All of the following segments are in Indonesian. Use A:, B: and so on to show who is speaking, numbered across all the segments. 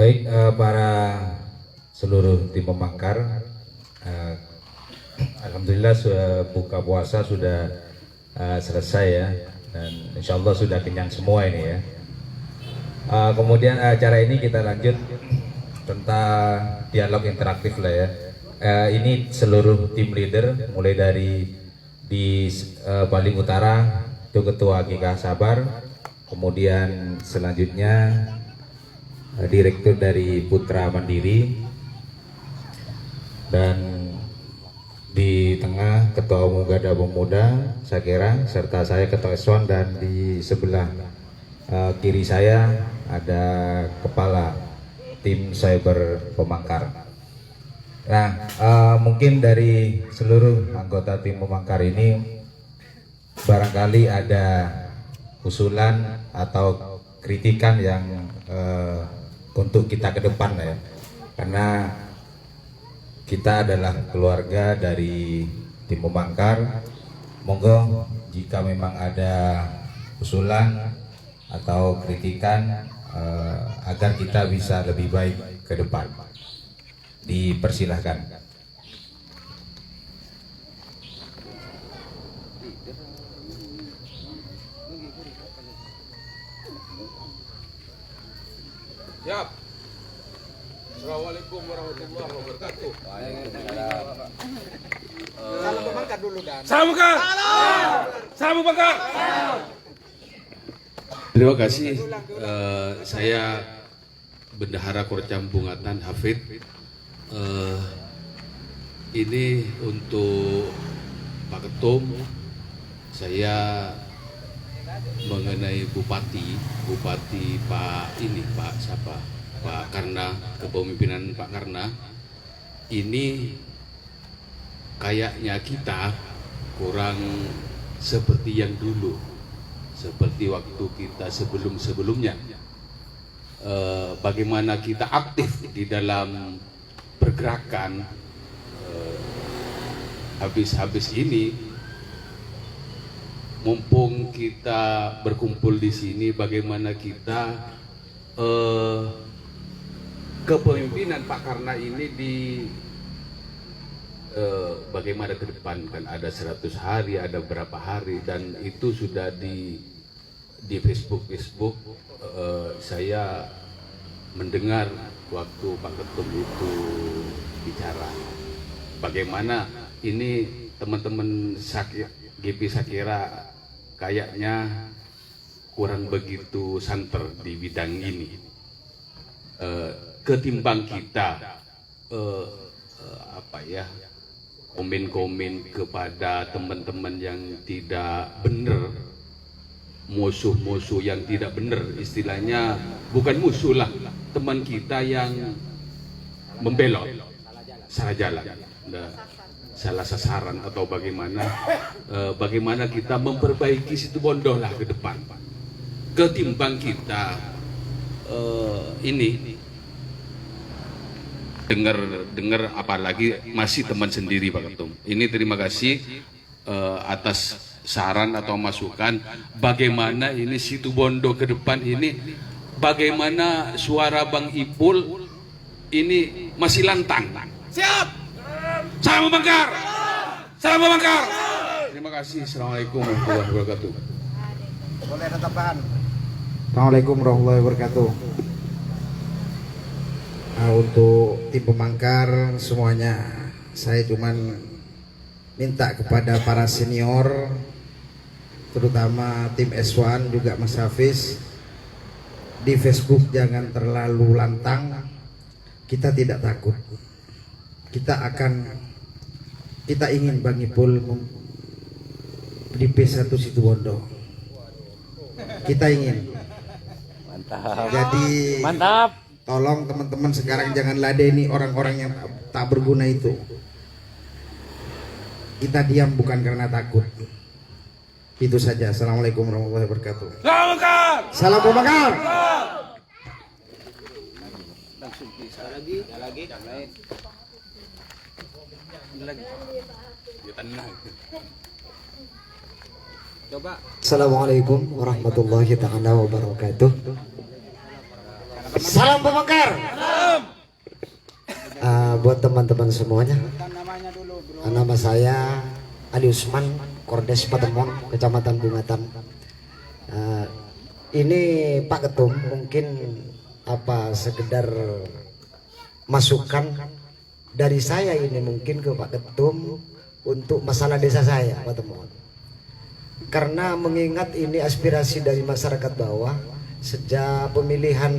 A: Baik, para seluruh tim pemangkar, alhamdulillah buka puasa sudah selesai ya, dan insya Allah sudah kenyang semua ini ya. Kemudian acara ini kita lanjut tentang dialog interaktif lah ya. Ini seluruh tim leader, mulai dari di paling utara itu Ketua GK Sabar, kemudian selanjutnya Direktur dari Putra Mandiri, dan di tengah Ketua Umum Garda Pemuda Sakera, serta saya Ketua Eswan, dan di sebelah kiri saya ada Kepala Tim Cyber Pemangkar. Nah, mungkin dari seluruh anggota tim pemangkar ini barangkali ada usulan atau kritikan yang untuk kita ke depan ya, karena kita adalah keluarga dari tim pemangkar. Monggo jika memang ada usulan atau kritikan agar kita bisa lebih baik ke depan, dipersilahkan.
B: Siap. Assalamualaikum warahmatullahi wabarakatuh.
C: Salam pemangkar dulu dan.
B: Salam pemangkar. Salam pemangkar. Terima kasih. Saya Bendahara Korcampungatan Hafid. Ini untuk Pak Ketum. Saya mengenai Bupati Pak Karna, kepemimpinan Pak Karna ini kayaknya kita kurang seperti yang dulu, seperti waktu kita sebelumnya. Bagaimana kita aktif di dalam pergerakan, habis ini mumpung kita berkumpul di sini, bagaimana kita kepemimpinan Pak Karna ini bagaimana ke depan, kan ada 100 hari, ada berapa hari, dan itu sudah di Facebook. Saya mendengar waktu Pak Ketum itu bicara bagaimana ini teman-teman GP Sakera kayaknya kurang begitu santer di bidang ini, ketimbang kita komen-komen kepada teman-teman yang tidak benar, musuh-musuh yang tidak benar, istilahnya bukan musuh lah, teman kita yang membelot, salah jalan, salah sasaran, atau bagaimana kita memperbaiki Situbondo lah ke depan, ketimbang kita ini dengar apalagi masih teman sendiri Pak Ketum. Ini terima kasih atas saran atau masukan bagaimana ini Situbondo ke depan ini, bagaimana suara Bang Ipul ini masih lantang. Siap. Salam pemangkar. Salam pemangkar. Terima kasih. Assalamualaikum warahmatullahi wabarakatuh.
C: Boleh ada tambahan?
D: Assalamualaikum warahmatullahi wabarakatuh. Untuk tim pemangkar semuanya, saya cuman minta kepada para senior, terutama tim S1 juga Mas Hafiz, di Facebook jangan terlalu lantang. Kita tidak takut. Kita ingin Bang Ipul di P1 Situbondo. Kita ingin.
E: Mantap.
D: Jadi
E: mantap.
D: Tolong teman-teman sekarang jangan ladeni orang-orang yang tak berguna itu. Kita diam bukan karena takut. Itu saja. Assalamualaikum warahmatullahi wabarakatuh.
B: Salam pemangkar.
D: Salam pemangkar.
E: Coba.
F: Assalamualaikum warahmatullahi taala wabarakatuh.
D: Salam pemekar. Buat teman-teman semuanya,
C: Namanya dulu bro.
D: nama saya Ali Usman, Kordes Patemon, Kecamatan Bungatan. Ini Pak Ketum mungkin sekedar masukan dari saya ini mungkin ke Pak Ketum untuk masalah desa saya, Pak Temon. Karena mengingat ini aspirasi dari masyarakat bawah sejak pemilihan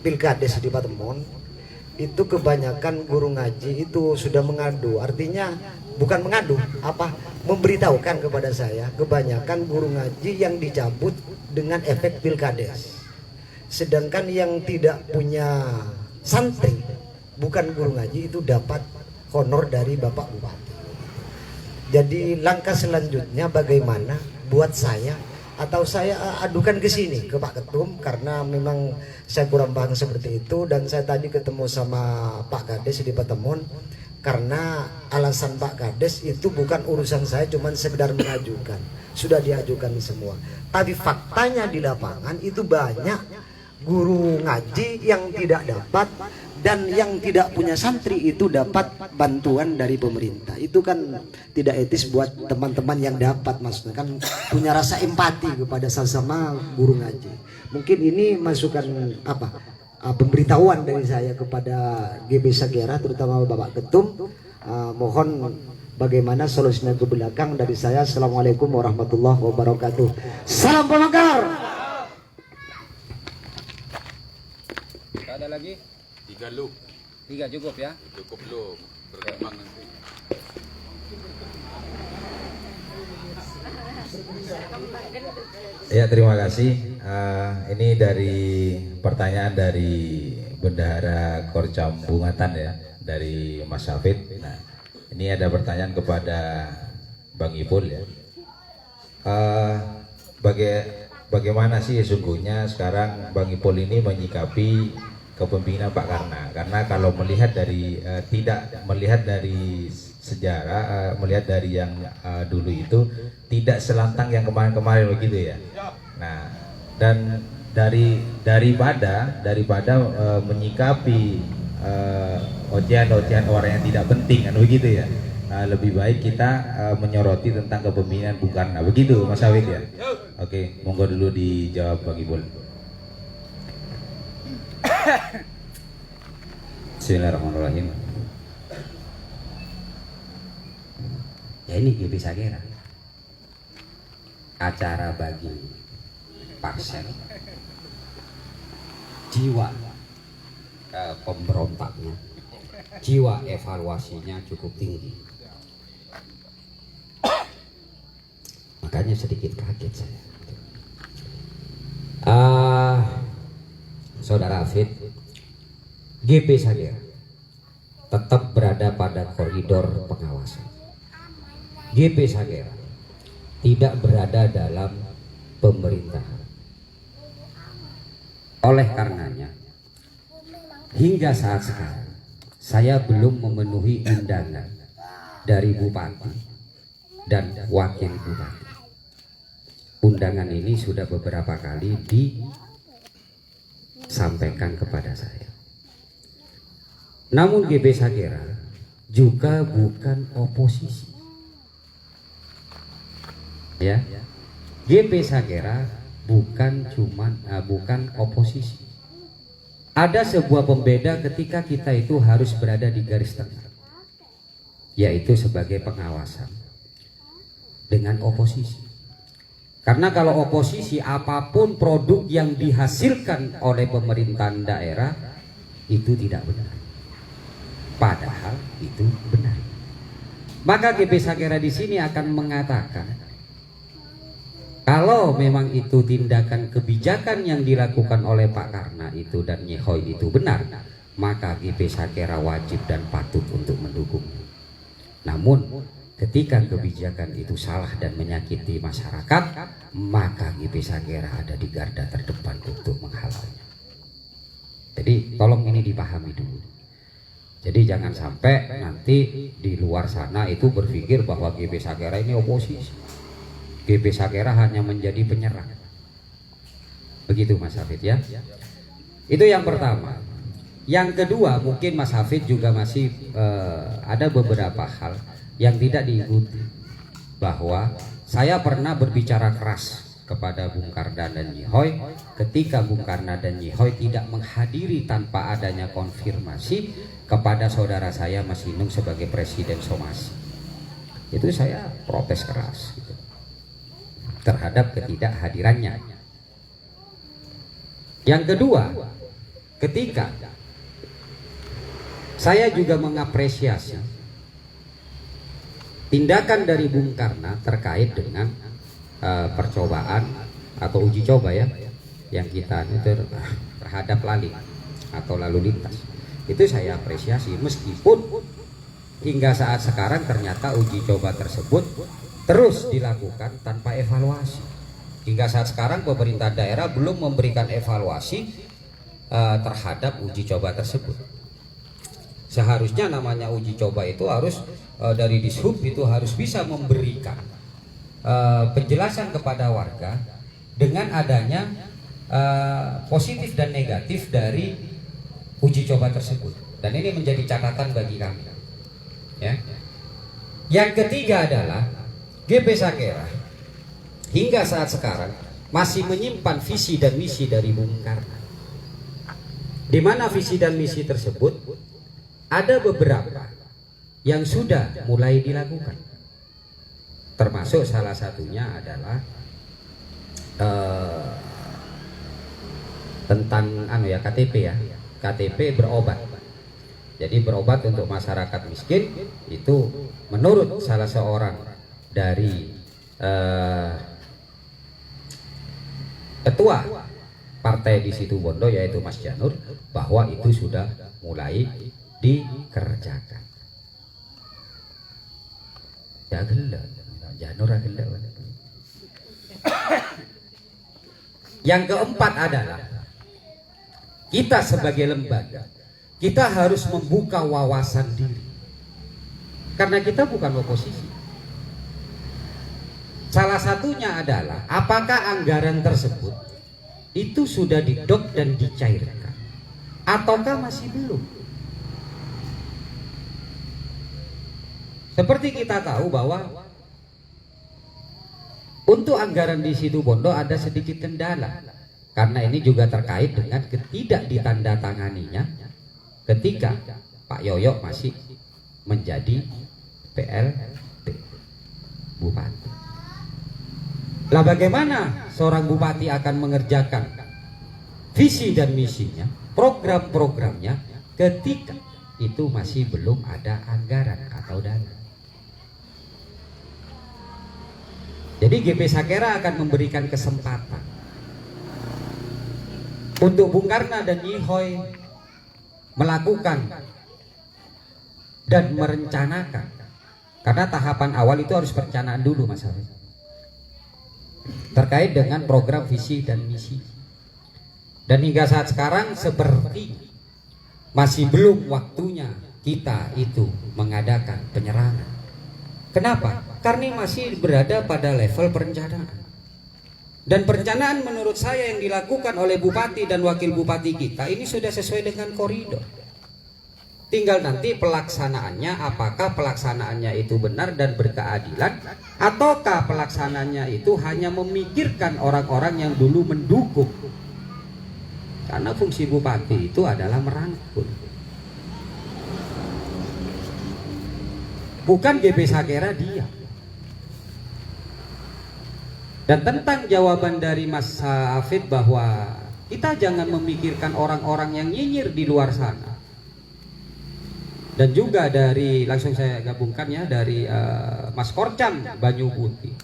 D: Pilkades di Patemon, itu kebanyakan guru ngaji itu sudah mengadu, artinya bukan mengadu, memberitahukan kepada saya kebanyakan guru ngaji yang dicabut dengan efek Pilkades. Sedangkan yang tidak punya santri, bukan guru ngaji, itu dapat honor dari Bapak Bupati. Jadi langkah selanjutnya bagaimana buat saya, atau saya adukan ke sini ke Pak Ketum, karena memang saya kurang paham seperti itu. Dan saya tadi ketemu sama Pak Kades di Patemon, karena alasan Pak Kades itu bukan urusan saya, cuman sekedar mengajukan, sudah diajukan semua. Tapi faktanya di lapangan itu banyak guru ngaji yang tidak dapat, dan yang tidak punya santri itu dapat bantuan dari pemerintah. Itu kan tidak etis buat teman-teman yang dapat, maksudnya kan punya rasa empati kepada sesama guru ngaji. Mungkin ini masukan pemberitahuan dari saya kepada GB Sagera, terutama Bapak Ketum. Mohon bagaimana solusinya ke belakang dari saya. Assalamualaikum warahmatullahi wabarakatuh. Salam pemekar.
F: Ada lagi?
B: 3 lu.
F: 3 cukup ya?
B: Cukup lu. Berkembang nanti.
A: Ya, terima kasih. Ini dari pertanyaan dari Bendahara Korcam Bungatan ya, dari Mas Hafid. Nah, ini ada pertanyaan kepada Bang Ipul ya. Bagaimana sih sesungguhnya sekarang Bang Ipul ini menyikapi kepemimpinan Pak Karna? Kalau melihat dari tidak melihat dari sejarah, melihat dari yang dulu itu tidak selantang yang kemarin-kemarin begitu ya. Nah, dan daripada menyikapi ocehan-ocehan orang yang tidak penting kan begitu ya. Lebih baik kita menyoroti tentang kepemimpinan Bung Karna. Begitu Mas Awid ya. Oke, monggo dulu dijawab Bang Ipul. Bismillahirrahmanirrahim.
G: Ya ini GB Sagera, acara bagi parsel, jiwa pemberontaknya, jiwa evaluasinya cukup tinggi. Makanya sedikit kaget saya. Saudara Hafid, GB Sagera tetap berada pada koridor pengawasan. GB Sagera tidak berada dalam pemerintahan. Oleh karenanya, hingga saat sekarang saya belum memenuhi undangan dari Bupati dan Wakil Bupati. Undangan ini sudah beberapa kali disampaikan kepada saya. Namun GB Sagera juga bukan oposisi. Ya, GB Sagera bukan oposisi. Ada sebuah pembeda ketika kita itu harus berada di garis tengah, yaitu sebagai pengawasan dengan oposisi. Karena kalau oposisi, apapun produk yang dihasilkan oleh pemerintahan daerah itu tidak benar, padahal itu benar. Maka GB Sagera di sini akan mengatakan, kalau memang itu tindakan kebijakan yang dilakukan oleh Pak Karna itu dan Nyehoy itu benar, maka GB Sagera wajib dan patut untuk mendukung. Namun ketika kebijakan itu salah dan menyakiti masyarakat, maka GB Sagera ada di garda terdepan untuk menghalaunya. Jadi tolong ini dipahami dulu. Jadi jangan sampai nanti di luar sana itu berpikir bahwa GB Sagera ini oposisi. GB Sagera hanya menjadi penyerang. Begitu Mas Hafid ya. Itu yang pertama. Yang kedua, mungkin Mas Hafid juga masih ada beberapa hal yang tidak diikuti, bahwa saya pernah berbicara keras kepada Bung Karno dan Nyi Hoi ketika Bung Karno dan Nyi Hoi tidak menghadiri tanpa adanya konfirmasi kepada saudara saya Mas Inung sebagai Presiden Somasi. Itu saya protes keras gitu, terhadap ketidakhadirannya. Yang kedua, ketika saya juga mengapresiasi tindakan dari Bung Karno terkait dengan percobaan atau uji coba ya yang kita terhadap laling atau lalu lintas, itu saya apresiasi, meskipun hingga saat sekarang ternyata uji coba tersebut terus dilakukan tanpa evaluasi. Hingga saat sekarang pemerintah daerah belum memberikan evaluasi terhadap uji coba tersebut. Seharusnya namanya uji coba itu harus dari Dishub itu harus bisa memberikan penjelasan kepada warga dengan adanya positif dan negatif dari uji coba tersebut, dan ini menjadi catatan bagi kami ya. Yang ketiga adalah GP Sakera hingga saat sekarang masih menyimpan visi dan misi dari Bung Karno, di mana visi dan misi tersebut ada beberapa yang sudah mulai dilakukan. Termasuk salah satunya adalah tentang KTP ya, KTP berobat. Jadi berobat untuk masyarakat miskin itu menurut salah seorang dari ketua partai di Situbondo yaitu Mas Janur, bahwa itu sudah mulai dikerjakan. Ya gelap. Yang keempat adalah kita sebagai lembaga, kita harus membuka wawasan diri, karena kita bukan oposisi. Salah satunya adalah apakah anggaran tersebut itu sudah didok dan dicairkan ataukah masih belum. Seperti kita tahu bahwa untuk anggaran di Situbondo ada sedikit kendala, karena ini juga terkait dengan ketidakditandatanganinya ketika Pak Yoyo masih menjadi PLT Bupati. Lah bagaimana seorang bupati akan mengerjakan visi dan misinya, program-programnya ketika itu masih belum ada anggaran atau dana? Jadi GP Sakera akan memberikan kesempatan untuk Bung Karno dan Nyi Hoi melakukan dan merencanakan, karena tahapan awal itu harus perencanaan dulu Mas Hafiz, terkait dengan program visi dan misi. Dan hingga saat sekarang seperti masih belum waktunya kita itu mengadakan penyerangan. Kenapa? Karena masih berada pada level perencanaan. Dan perencanaan menurut saya yang dilakukan oleh bupati dan wakil bupati kita ini sudah sesuai dengan koridor. Tinggal nanti pelaksanaannya, apakah pelaksanaannya itu benar dan berkeadilan, ataukah pelaksanaannya itu hanya memikirkan orang-orang yang dulu mendukung. Karena fungsi bupati itu adalah merangkul, bukan GP Sakera dia. Dan tentang jawaban dari Mas Hafid bahwa kita jangan memikirkan orang-orang yang nyinyir di luar sana, dan juga dari langsung saya gabungkan ya dari Mas Korcam Banyu Putih,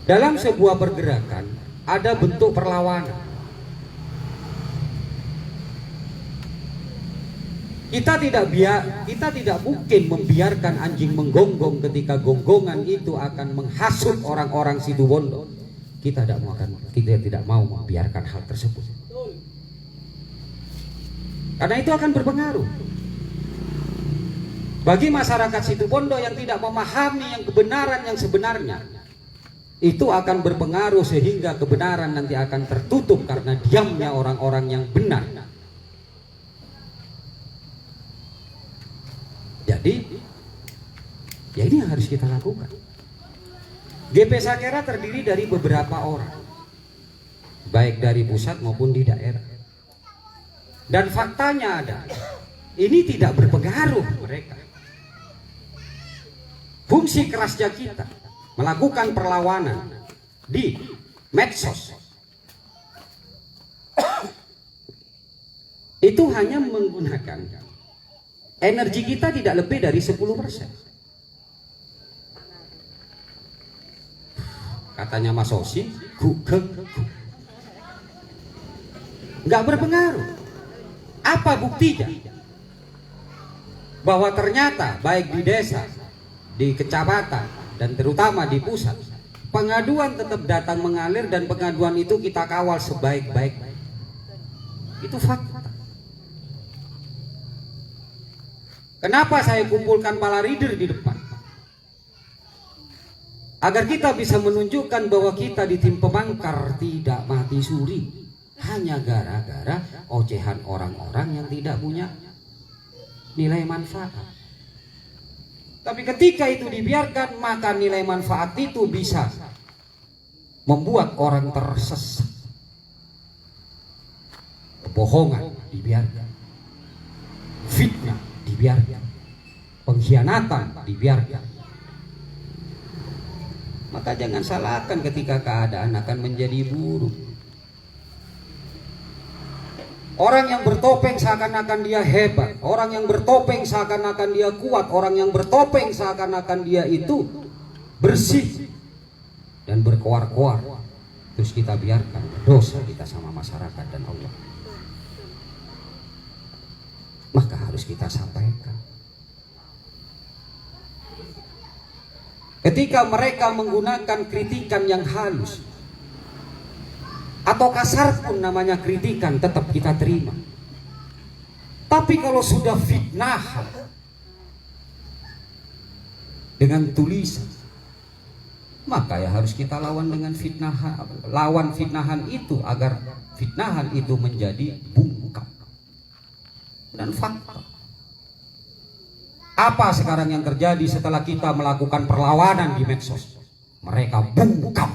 G: dalam sebuah pergerakan ada bentuk perlawanan. Kita tidak mungkin membiarkan anjing menggonggong ketika gonggongan itu akan menghasut orang-orang Situbondo. Kita tidak mau membiarkan hal tersebut, karena itu akan berpengaruh bagi masyarakat Situbondo yang tidak memahami yang kebenaran yang sebenarnya. itu akan berpengaruh sehingga kebenaran nanti akan tertutup karena diamnya orang-orang yang benar. Jadi ya ini yang harus kita lakukan. GP Sakera terdiri dari beberapa orang, baik dari pusat maupun di daerah. Dan faktanya ada, ini tidak berpengaruh mereka. Fungsi kerasnya kita melakukan perlawanan di medsos itu hanya menggunakan energi kita tidak lebih dari 10%. Katanya Mas Osi, nggak berpengaruh. Apa buktinya? Bahwa ternyata baik di desa, di kecamatan, dan terutama di pusat, pengaduan tetap datang mengalir dan pengaduan itu kita kawal sebaik-baiknya. Itu fakta. Kenapa saya kumpulkan para leader di depan? Agar kita bisa menunjukkan bahwa kita di tim pemangkar tidak mati suri hanya gara-gara ocehan orang-orang yang tidak punya nilai manfaat. Tapi ketika itu dibiarkan, maka nilai manfaat itu bisa membuat orang tersesat. Kebohongan dibiarkan, fitnah dibiarkan, pengkhianatan dibiarkan. Maka jangan salahkan ketika keadaan akan menjadi buruk. Orang yang bertopeng seakan-akan dia hebat, orang yang bertopeng seakan-akan dia kuat, orang yang bertopeng seakan-akan dia itu bersih dan berkoar-koar. Terus kita biarkan dosa kita sama masyarakat dan Allah. Maka harus kita sampaikan. Ketika mereka menggunakan kritikan yang halus atau kasar pun namanya kritikan, tetap kita terima. Tapi kalau sudah fitnah dengan tulisan, maka ya harus kita lawan dengan lawan fitnahan itu agar fitnahan itu menjadi bungkam dan fakta. Apa sekarang yang terjadi setelah kita melakukan perlawanan di medsos? Mereka bungkam.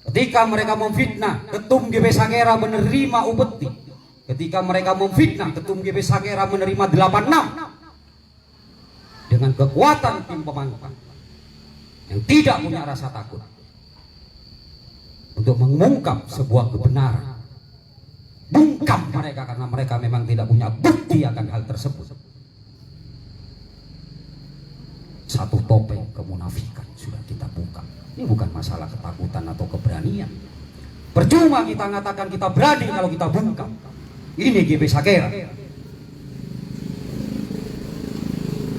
G: Ketika mereka memfitnah Ketum GP Sakera menerima upeti, ketika mereka memfitnah Ketum GP Sakera menerima 86 dengan kekuatan tim pemangkar yang tidak punya rasa takut untuk mengungkap sebuah kebenaran. Bungkam mereka karena mereka memang tidak punya bukti akan hal tersebut. Satu topeng kemunafikan sudah kita buka. Ini bukan masalah ketakutan atau keberanian. Percuma kita mengatakan kita berani kalau kita bungkam. Ini GP Sakera.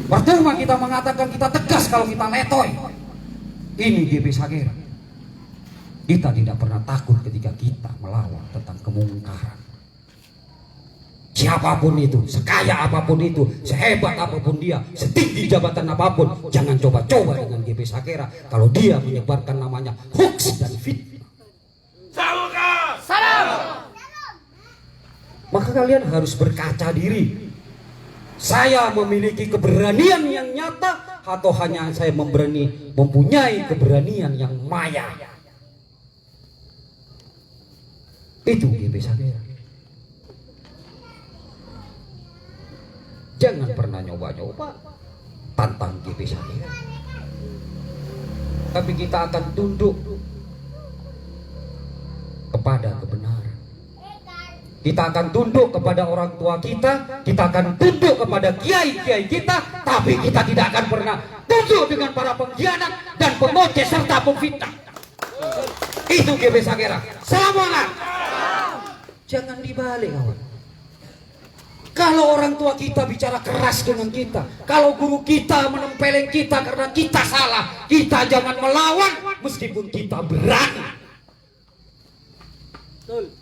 G: Percuma kita mengatakan kita tegas kalau kita letoy. Ini GP Sakera. Kita tidak pernah takut ketika kita melawan tentang kemungkaran. Siapapun itu, sekaya apapun itu, sehebat apapun dia, setinggi jabatan apapun, jangan coba-coba dengan GP Sakera kalau dia menyebarkan namanya hoax dan fitnah. Maka kalian harus berkaca diri. Saya memiliki keberanian yang nyata atau hanya saya mempunyai keberanian yang maya? Itu GP Sakera. Jangan pernah nyoba-nyoba tantang GP Sakera. Tapi kita akan tunduk kepada kebenaran. Kita akan tunduk kepada orang tua kita, kita akan tunduk kepada kiai-kiai kita, tapi kita tidak akan pernah tunduk dengan para pengkhianat dan pengoceh serta pemfitnah. Itu GP Sakera. Semangat. Jangan dibalik, kawan. Kalau orang tua kita bicara keras dengan kita, kalau guru kita menempeleng kita karena kita salah, kita jangan melawan meskipun kita berani.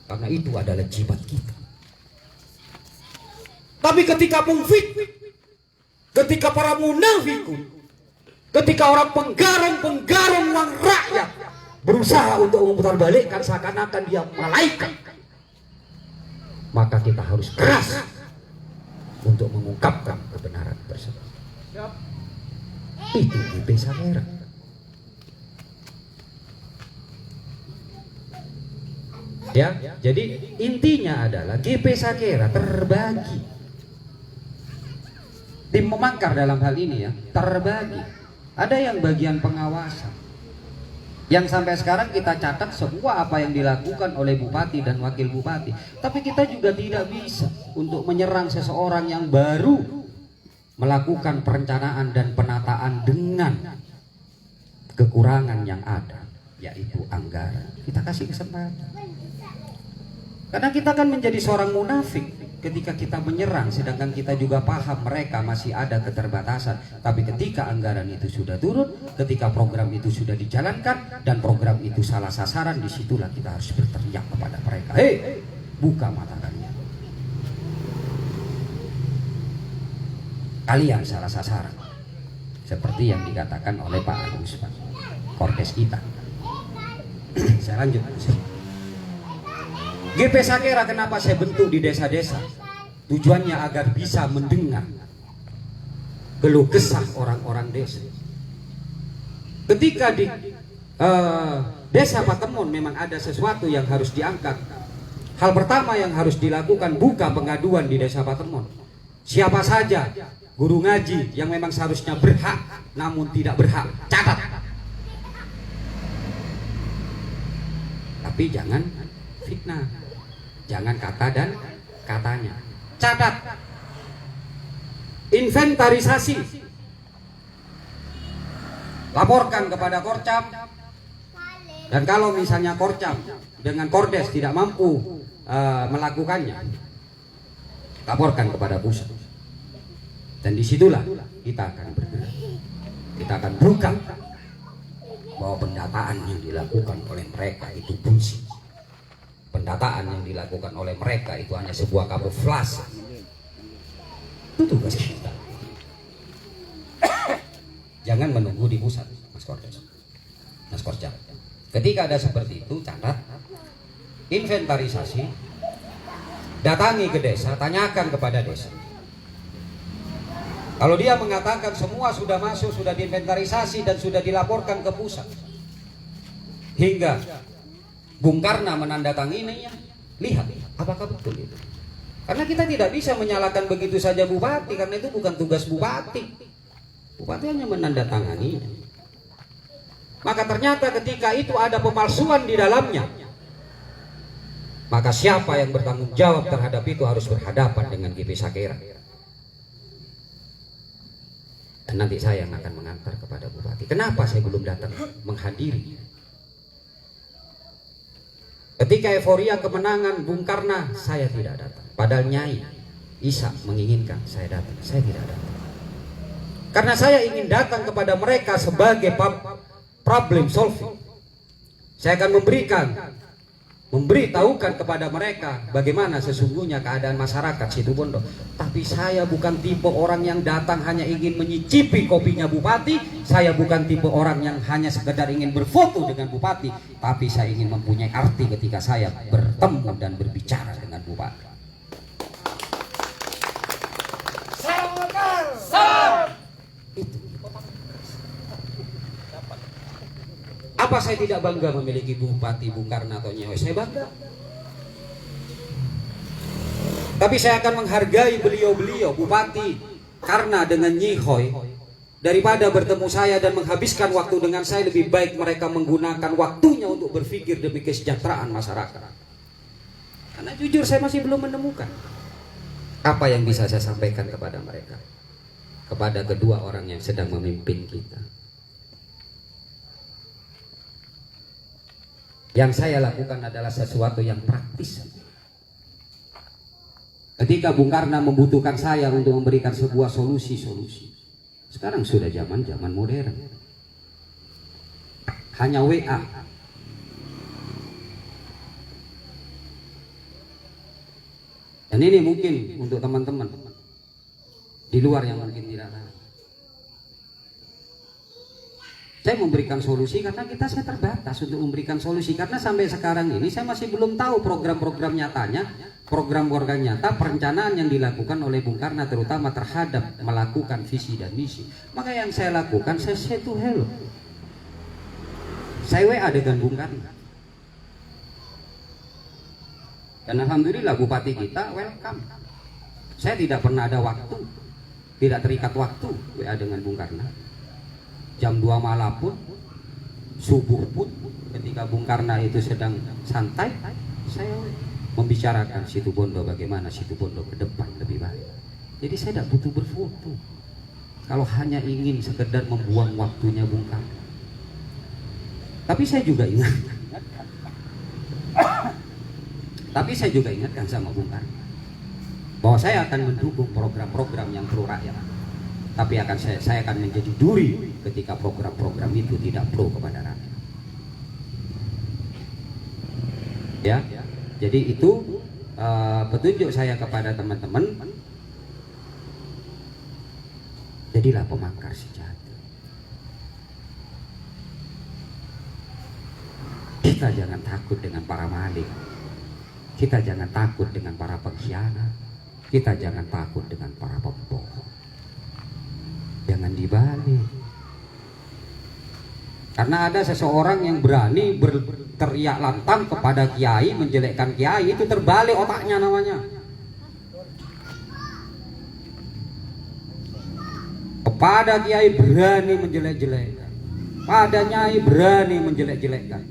G: Karena itu adalah jimat kita. Tapi ketika mungfit, ketika para munafikun, Ketika orang penggarung uang rakyat berusaha untuk memutarbalikkan seakan-akan dia malaikat, maka kita harus keras untuk mengungkapkan kebenaran tersebut. Itu GP Sakera. Ya, jadi intinya adalah GP Sakera terbagi. Tim Memangkar dalam hal ini ya terbagi. Ada yang bagian pengawasan, yang sampai sekarang kita catat semua apa yang dilakukan oleh bupati dan wakil bupati. Tapi kita juga tidak bisa untuk menyerang seseorang yang baru melakukan perencanaan dan penataan dengan kekurangan yang ada, yaitu anggaran. Kita kasih kesempatan. Karena kita kan menjadi seorang munafik ketika kita menyerang, sedangkan kita juga paham mereka masih ada keterbatasan. Tapi ketika anggaran itu sudah turun, ketika program itu sudah dijalankan dan program itu salah sasaran, disitulah kita harus berteriak kepada mereka, hei, buka mata kalian, kalian salah sasaran, seperti yang dikatakan oleh Pak Agus Kordes kita. Saya lanjut. GP Sakera kenapa saya bentuk di desa-desa? Tujuannya agar bisa mendengar keluh kesah orang-orang desa. Ketika di desa Patemon memang ada sesuatu yang harus diangkat. Hal pertama yang harus dilakukan, buka pengaduan di desa Patemon. Siapa saja guru ngaji yang memang seharusnya berhak namun tidak berhak, catat. Tapi jangan fitnah, jangan kata dan katanya, catat. Inventarisasi, laporkan kepada Korcam, dan kalau misalnya Korcam dengan Kordes tidak mampu melakukannya, laporkan kepada pusat. Dan disitulah kita akan bergerak, kita akan buka bahwa pendataan yang dilakukan oleh mereka itu bullshit. Pendataan yang dilakukan oleh mereka itu hanya sebuah kamuflase. Itu tugas kita. Jangan menunggu di pusat, Mas Kordes, Mas Korcam. Ketika ada seperti itu, catat, inventarisasi, datangi ke desa, tanyakan kepada desa. Kalau dia mengatakan semua sudah masuk, sudah diinventarisasi dan sudah dilaporkan ke pusat, hingga Bung Karna menandatangininya, lihat apakah betul itu. Karena kita tidak bisa menyalahkan begitu saja bupati, karena itu bukan tugas bupati. Bupati hanya menandatanganinya. Maka ternyata ketika itu ada pemalsuan di dalamnya, maka siapa yang bertanggung jawab terhadap itu harus berhadapan dengan GP Sakera. Dan nanti saya yang akan mengantar kepada bupati. Kenapa saya belum datang menghadiri? Ketika euforia kemenangan Bung Karna, saya tidak datang. Padahal Nyai Isa menginginkan saya datang, saya tidak datang. Karena saya ingin datang kepada mereka sebagai problem solving. Saya akan memberitahukan kepada mereka bagaimana sesungguhnya keadaan masyarakat Situbondo. Tapi saya bukan tipe orang yang datang hanya ingin menyicipi kopinya bupati. Saya bukan tipe orang yang hanya sekedar ingin berfoto dengan bupati. Tapi saya ingin mempunyai arti ketika saya bertemu dan berbicara dengan bupati. Itu. Apa saya tidak bangga memiliki bupati Bung Karna atau Nyai? Saya bangga. Tapi saya akan menghargai beliau-beliau bupati Karna dengan Nyi Hoi. Daripada bertemu saya dan menghabiskan waktu dengan saya, lebih baik mereka menggunakan waktunya untuk berpikir demi kesejahteraan masyarakat. Karena jujur saya masih belum menemukan apa yang bisa saya sampaikan kepada mereka, kepada kedua orang yang sedang memimpin kita. Yang saya lakukan adalah sesuatu yang praktis. Ketika Bung Karna membutuhkan saya untuk memberikan sebuah solusi-solusi. Sekarang sudah zaman modern. Hanya WA. Dan ini mungkin untuk teman-teman di luar yang mungkin tidak tahu. Saya memberikan solusi karena saya terbatas untuk memberikan solusi, karena sampai sekarang ini saya masih belum tahu program-program nyatanya, program-program nyata perencanaan yang dilakukan oleh Bung Karno terutama terhadap melakukan visi dan misi. Maka yang saya lakukan, saya say to hello. Saya WA dengan Bung Karno. Dan alhamdulillah Bupati kita welcome. Saya tidak pernah ada waktu, tidak terikat waktu WA dengan Bung Karno. Jam 2 malam pun, subuh pun, ketika Bung Karno itu sedang santai, saya membicarakan Situbondo, bagaimana Situbondo ke depan lebih baik. Jadi saya tidak butuh berfoto. Kalau hanya ingin sekedar membuang waktunya Bung Karno. Tapi saya juga ingat. Tapi saya juga ingatkan sama Bung Karno bahwa saya akan mendukung program-program yang pro rakyat. Tapi saya akan menjadi duri ketika program-program itu tidak pro kepada rakyat. Ya, jadi itu petunjuk saya kepada teman-teman. Jadilah pemangkar sejati. Kita jangan takut dengan para maling. Kita jangan takut dengan para pengkhianat. Kita jangan takut dengan para pembohong. Jangan dibalik. Karena ada seseorang yang berani berteriak lantang kepada kiai, menjelekkan kiai, itu terbalik otaknya namanya. Kepada kiai berani menjelek-jelekkan, pada nyai berani menjelek-jelekkan,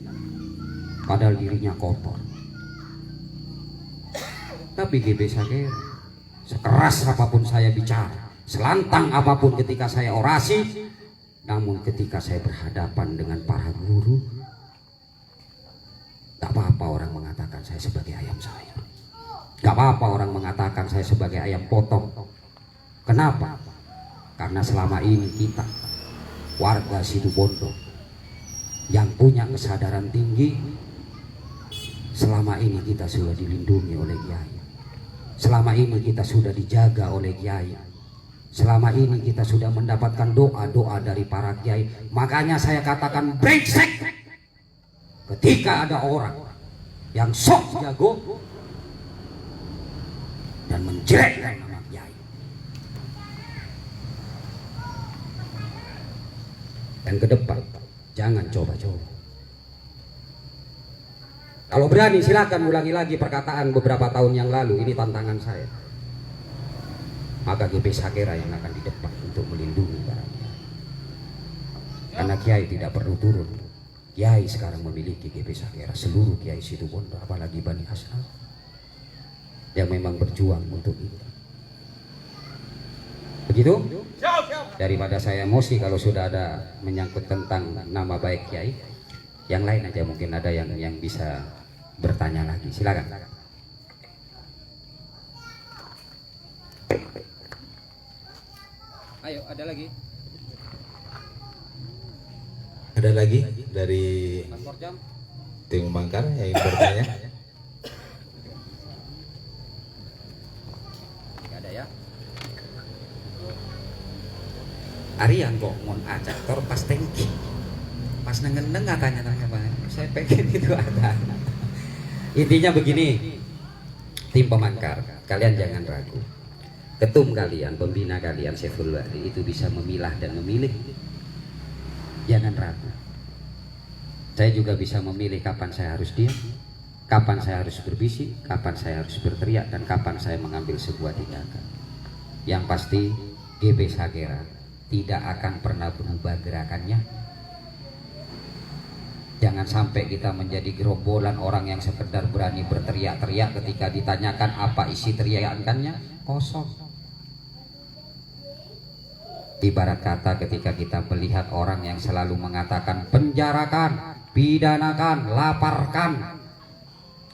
G: padahal dirinya kotor. Tapi GB Sakera, sekeras apapun saya bicara, selantang apapun ketika saya orasi, namun ketika saya berhadapan dengan para guru, tak apa-apa orang mengatakan saya sebagai ayam sayur, gak apa-apa orang mengatakan saya sebagai ayam potong. Kenapa? Karena selama ini kita warga Situbondo yang punya kesadaran tinggi, selama ini kita sudah dilindungi oleh kiai, selama ini kita sudah dijaga oleh kiai, selama ini kita sudah mendapatkan doa-doa dari para kiai. Makanya saya katakan brengsek ketika ada orang yang sok jago dan menjelekkan nama kiai. Dan ke depan jangan coba-coba. Kalau berani silakan ulangi lagi perkataan beberapa tahun yang lalu. Ini tantangan saya. Maka GB Sakera yang akan di depan untuk melindungi para kiai. Karena kiai tidak perlu turun. Kiai sekarang memiliki GB Sakera, seluruh kiai Situbondo, apalagi Bani Ashraf yang memang berjuang untuk itu. Begitu? Daripada saya emosi kalau sudah ada menyangkut tentang nama baik kiai, yang lain aja mungkin ada yang bisa bertanya lagi. Silakan.
F: Ayo, ada lagi.
A: Ada lagi dari
F: Paspor jam.
A: tim Mangkar yang ingin bertanya?
F: Gak ada ya.
G: Arian kok mon ajak tor pas tengki. Pas nengen-neng tanya-tanya Pak. Saya pengen itu ada. Intinya begini, tim Pemangkar, kalian jangan ragu. Ketum kalian, pembina kalian Saiful Bahri itu bisa memilah dan memilih. Jangan ragu. Saya juga bisa memilih kapan saya harus diam, kapan saya harus berbisik, kapan saya harus berteriak, dan kapan saya mengambil sebuah tindakan. Yang pasti GB Sakera tidak akan pernah berubah gerakannya. Jangan sampai kita menjadi gerombolan orang yang sekedar berani berteriak-teriak ketika ditanyakan apa isi teriakannya, kosong. Ibarat kata ketika kita melihat orang yang selalu mengatakan penjarakan, pidanakan, laparkan,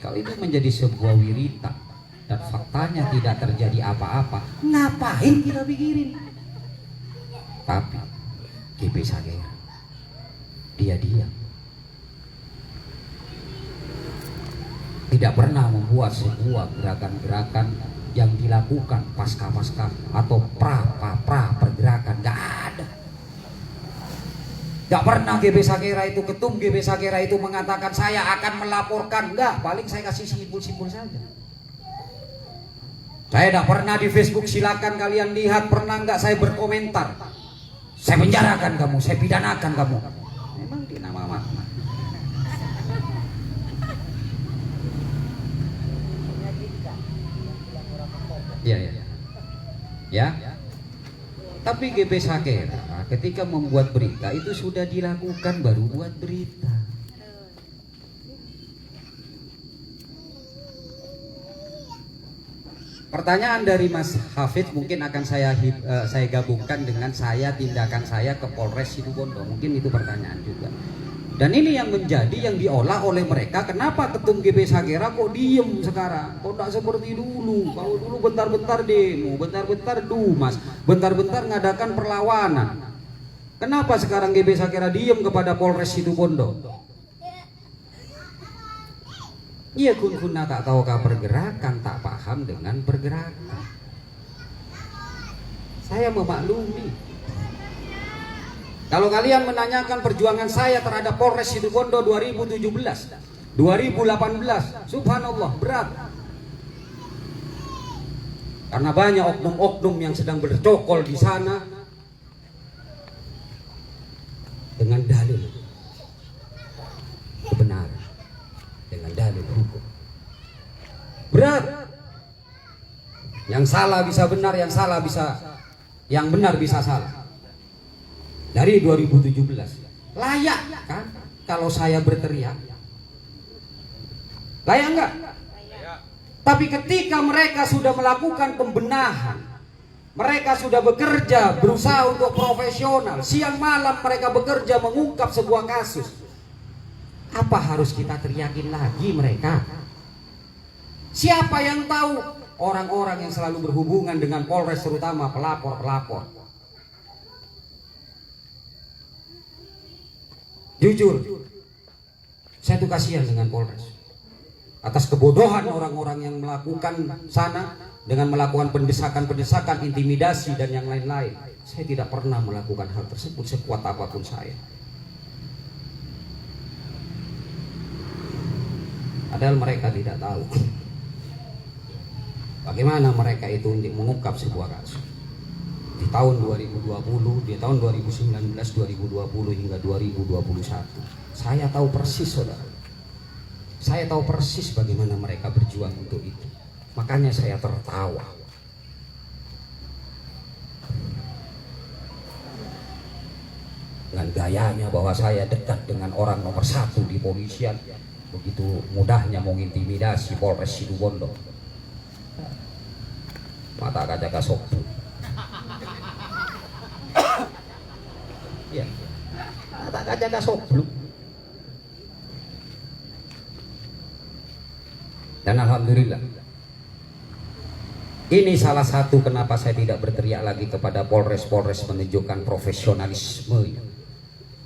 G: kalau itu menjadi sebuah wiritan dan faktanya tidak terjadi apa-apa, ngapain kita pikirin? Tapi GB Sakera dia diam, tidak pernah membuat sebuah gerakan-gerakan yang dilakukan pasca-pasca atau pra pergerakan, gak ada. Gak pernah GB Sakera itu, ketum GB Sakera itu mengatakan saya akan melaporkan. Enggak, paling saya kasih simpul-simpul saja. Saya tidak pernah di Facebook, silakan kalian lihat, pernah nggak saya berkomentar. Saya penjarakan kamu, saya pidanakan kamu. Memang di nama makna. Ya, ya. Ya. Tapi GB Sakera ketika membuat berita itu sudah dilakukan baru buat berita. Pertanyaan dari Mas Hafidz mungkin akan saya gabungkan dengan tindakan saya ke Polres Situbondo. Mungkin itu pertanyaan juga. Dan ini yang yang diolah oleh mereka. Kenapa ketum GB Sakera kok diem sekarang? Kok tidak seperti dulu? Kalau dulu bentar-bentar demo, bentar-bentar dumas, bentar-bentar ngadakan perlawanan. Kenapa sekarang GB Sakera diem kepada Polres Situbondo? Iya, kun-kuna tak tahukah pergerakan, tak paham dengan pergerakan. Saya memaklumi. Kalau kalian menanyakan perjuangan saya terhadap Polres Situbondo 2017, 2018, subhanallah berat. Karena banyak oknum-oknum yang sedang bercokol di sana dengan dalil kebenaran, dengan dalil hukum. Berat. Yang salah bisa benar, yang benar bisa salah. Dari 2017 layak kan kalau saya berteriak? Layak enggak? Tapi ketika mereka sudah melakukan pembenahan, mereka sudah bekerja berusaha untuk profesional, siang malam mereka bekerja mengungkap sebuah kasus, apa harus kita teriakin lagi mereka? Siapa yang tahu? Orang-orang yang selalu berhubungan dengan Polres, terutama pelapor-pelapor. Jujur, saya tuh kasihan dengan Polres atas kebodohan orang-orang yang melakukan sana dengan melakukan pendesakan-pendesakan, intimidasi dan yang lain-lain. Saya tidak pernah melakukan hal tersebut sekuat apapun saya. Padahal mereka tidak tahu bagaimana mereka itu untuk mengungkap sebuah kasus. Di tahun 2020, di tahun 2019, 2020 hingga 2021. Saya tahu persis, saudara. Saya tahu persis bagaimana mereka berjuang untuk itu. Makanya saya tertawa. Dengan gayanya bahwa saya dekat dengan orang nomor 1 di polisian, begitu mudahnya mengintimidasi Polres Situbondo. Mata kaca kasok. Ya, tak ada sobluk. Dan alhamdulillah, ini salah satu kenapa saya tidak berteriak lagi kepada Polres-Polres menunjukkan profesionalisme.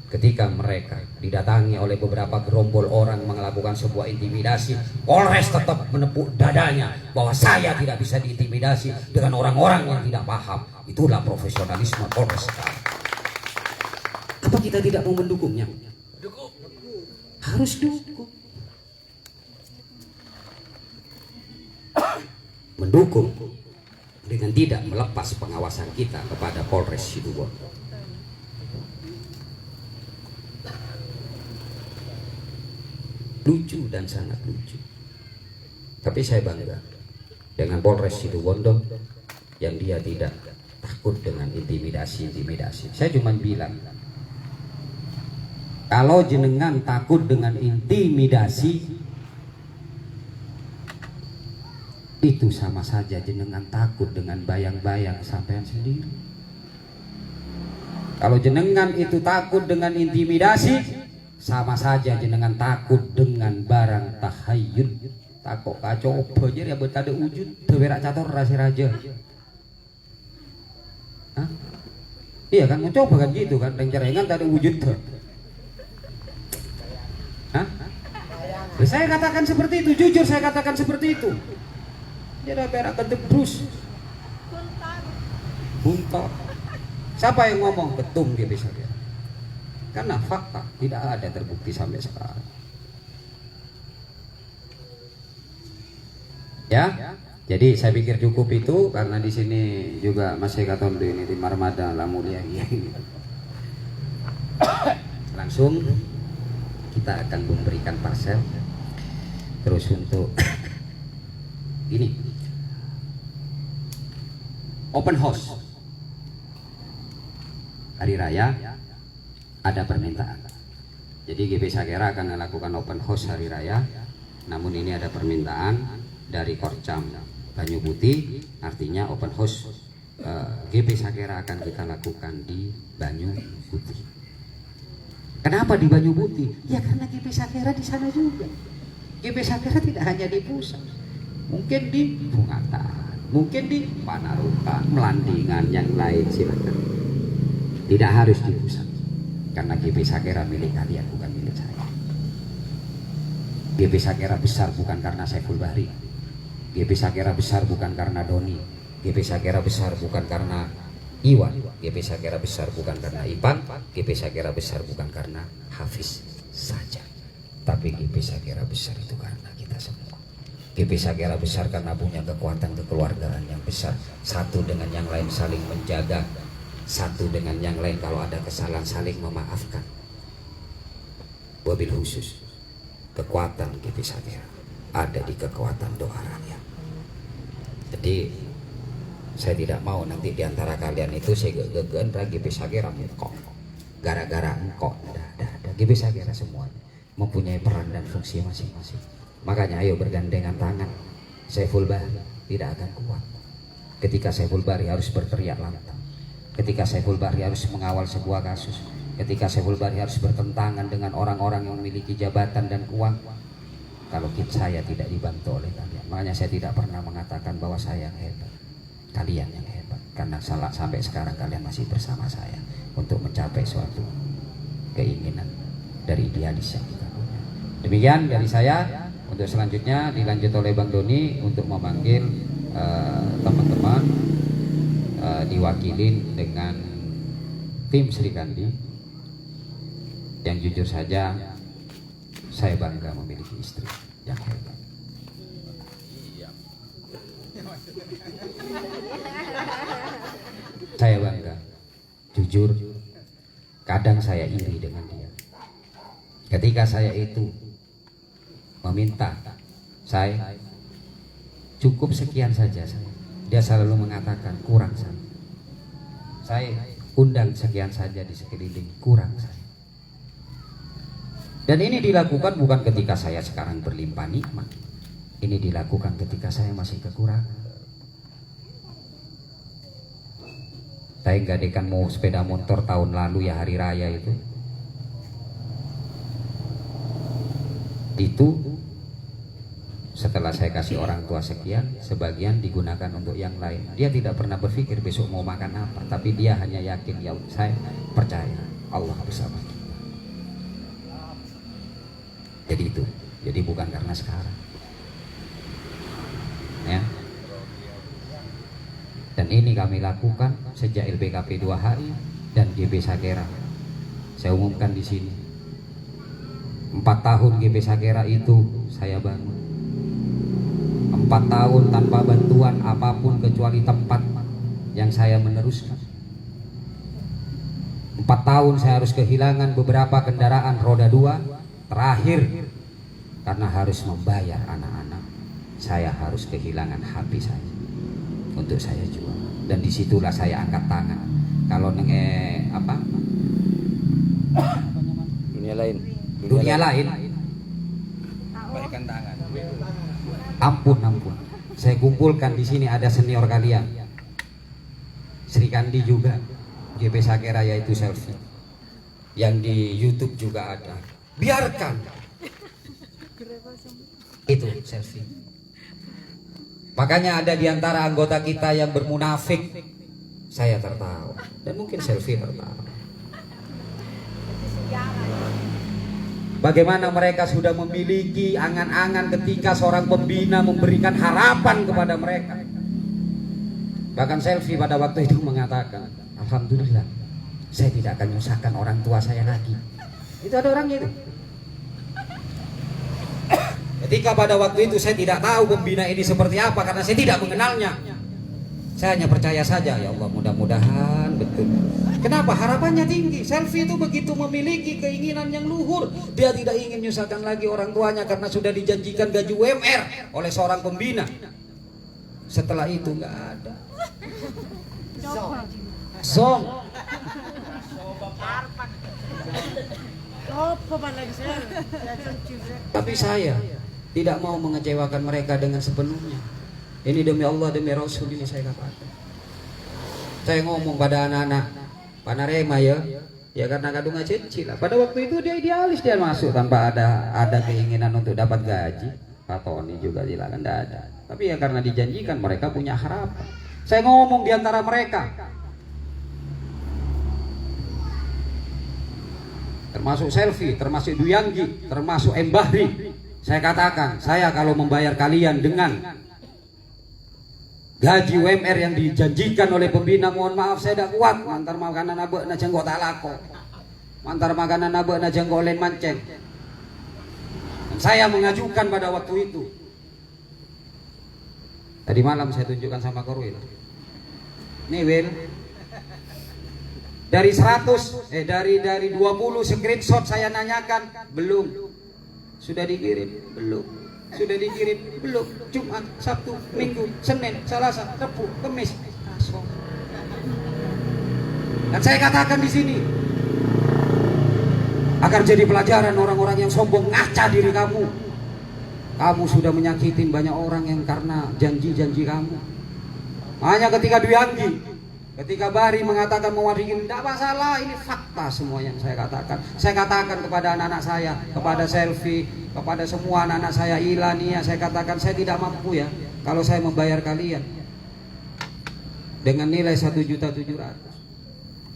G: Ketika mereka didatangi oleh beberapa gerombol orang melakukan sebuah intimidasi, Polres tetap menepuk dadanya bahwa saya tidak bisa diintimidasi dengan orang-orang yang tidak paham. Itulah profesionalisme Polres sekarang. Apa kita tidak mau mendukungnya? Harus dukung. Mendukung dengan tidak melepas pengawasan kita kepada Polres Situbondo. Lucu dan sangat lucu. Tapi saya bangga dengan Polres Situbondo yang dia tidak takut dengan intimidasi. Saya cuma bilang, kalau jenengan takut dengan intimidasi, itu sama saja jenengan takut dengan bayang-bayang sampean sendiri. Kalau jenengan itu takut dengan intimidasi, sama saja jenengan takut dengan barang tahayul. Takut kacau banjir ya berkada wujud tewerak catur rasi raja. Hah? Iya kan, mau coba kan gitu kan, rencarengan tak ada wujud tuh. Hah? Saya katakan seperti itu, jujur saya katakan seperti itu. Jadi berak kedebrus. Buntar. Siapa yang ngomong? Ketum dia bisa dia. Karena fakta tidak ada terbukti sampai sekarang. Ya, jadi saya pikir cukup itu karena di sini juga masih katon ini di Marmada La Mulia. Langsung kita akan memberikan parcel. Terus untuk ini open house hari raya ada permintaan. Jadi GP Sakera akan melakukan open house hari raya. Namun ini ada permintaan dari Korcam Banyu Putih, artinya open house GP Sakera akan kita lakukan di Banyu Putih. Kenapa di Banyu Putih? Ya karena GP Sakera di sana juga. GP Sakera tidak hanya di pusat, mungkin di Bungatan, mungkin di Panarukan, Melandingan, yang lain silakan. Tidak harus di pusat, karena GP Sakera milik kalian, bukan milik saya. GP Sakera besar bukan karena Saiful Bahri. GP Sakera besar bukan karena Doni. GP Sakera besar bukan karena Iwan. GP Sakera besar bukan karena Ipan. GP Sakera besar bukan karena Hafiz saja. Tapi GP Sakera besar itu karena kita semua. GP Sakera besar karena punya kekuatan kekeluargaan yang besar. Satu dengan yang lain saling menjaga. Satu dengan yang lain kalau ada kesalahan saling memaafkan. Wabil khusus kekuatan GP Sakera ada di kekuatan doa rakyat. Jadi saya tidak mau nanti diantara kalian itu saya gegegan GP Sakera kok gara-gara engkau. Dah. GP Sakera semuanya mempunyai peran dan fungsi masing-masing. Makanya ayo bergandengan tangan. Saiful Bahri tidak akan kuat ketika Saiful Bahri harus berteriak lantang, ketika Saiful Bahri harus mengawal sebuah kasus, ketika Saiful Bahri harus bertentangan dengan orang-orang yang memiliki jabatan dan uang. Kalau saya tidak dibantu oleh kalian, makanya saya tidak pernah mengatakan bahwa saya yang hebat, kalian yang hebat, karena sampai sekarang kalian masih bersama saya untuk mencapai suatu keinginan dari idealis yang kita punya. Demikian dari saya. Untuk selanjutnya dilanjut oleh Bang Doni untuk memanggil teman-teman diwakilin dengan tim Sri Kandi. Yang jujur saja saya bangga memiliki istri yang hebat. Saya bangga, jujur, kadang saya iri dengan dia. Ketika saya itu meminta, saya cukup sekian saja, dia selalu mengatakan kurang saya. Saya undang sekian saja di sekeliling, kurang saya. Dan ini dilakukan bukan ketika saya sekarang berlimpah nikmat. Ini dilakukan ketika saya masih kekurangan. Saya gadekan mau sepeda motor tahun lalu ya hari raya itu. Itu setelah saya kasih orang tua sekian, sebagian digunakan untuk yang lain. Dia tidak pernah berpikir besok mau makan apa, tapi dia hanya yakin ya saya percaya Allah bersama kita. Jadi itu, jadi bukan karena sekarang, ya. Dan ini kami lakukan sejak LPKP 2 hari dan GP Sakera. Saya umumkan di sini. 4 tahun GP Sakera itu saya bangun. 4 tahun tanpa bantuan apapun kecuali tempat yang saya meneruskan. 4 tahun saya harus kehilangan beberapa kendaraan roda 2. Terakhir, karena harus membayar anak-anak, saya harus kehilangan HP saya untuk saya jual. Dan disitulah saya angkat tangan. Kalau
E: Dunia lain.
G: dunia lain,
F: Balikan tangan.
G: ampun. Saya kumpulkan di sini ada senior kalian, Sri Kandi juga, GP Sakera yaitu selfie. Yang di YouTube juga ada. Biarkan itu selfie. Makanya ada di antara anggota kita yang bermunafik, saya tertawa dan mungkin selfie tertawa. Bagaimana mereka sudah memiliki angan-angan ketika seorang pembina memberikan harapan kepada mereka. Bahkan selfie pada waktu itu mengatakan, alhamdulillah saya tidak akan menyusahkan orang tua saya lagi. Itu ada orangnya itu. Ketika pada waktu itu saya tidak tahu pembina ini seperti apa karena saya tidak mengenalnya. Saya hanya percaya saja, ya Allah mudah-mudahan betul. Kenapa? Harapannya tinggi. Selfie itu begitu memiliki keinginan yang luhur. Dia tidak ingin menyusahkan lagi orang tuanya karena sudah dijanjikan gaji UMR oleh seorang pembina. Setelah itu nggak ada. Song. Tapi saya tidak mau mengecewakan mereka dengan sepenuhnya. Ini demi Allah, demi Rasul ini saya katakan. Saya ngomong pada anak-anak Panarema ya karena kadung cicil lah. Pada waktu itu dia idealis, dia masuk tanpa ada keinginan untuk dapat gaji. Pak Tony juga silakan tidak ada. Tapi ya karena dijanjikan mereka punya harapan. Saya ngomong di antara mereka. Termasuk Selfie, termasuk Duyanggi, termasuk M. Bahri. Saya katakan, saya kalau membayar kalian dengan gaji UMR yang dijanjikan oleh pembina, mohon maaf saya tidak kuat. Mantar makanan abe na jenggot talako, mantar makanan abe na jenggot len manceng. Dan saya mengajukan pada waktu itu. Tadi malam saya tunjukkan sama Korwil. Nih Wil, dari 100 dari 20 screenshot saya nanyakan, belum. Sudah dikirim? Belum. Sudah dikirim? Belum. Jumat, Sabtu, Minggu, Senin, Selasa, Rabu, Kamis. Dan saya katakan di sini agar jadi pelajaran orang-orang yang sombong, ngaca diri kamu. Kamu sudah menyakitin banyak orang yang karena janji-janji kamu. Hanya ketika Duyanggi, ketika Bahri mengatakan mewadikin, tidak masalah, ini fakta semua yang saya katakan. Saya katakan kepada anak-anak saya, kepada Selfie, kepada semua anak-anak saya, Ilania, saya katakan saya tidak mampu ya kalau saya membayar kalian dengan nilai 1.700.000.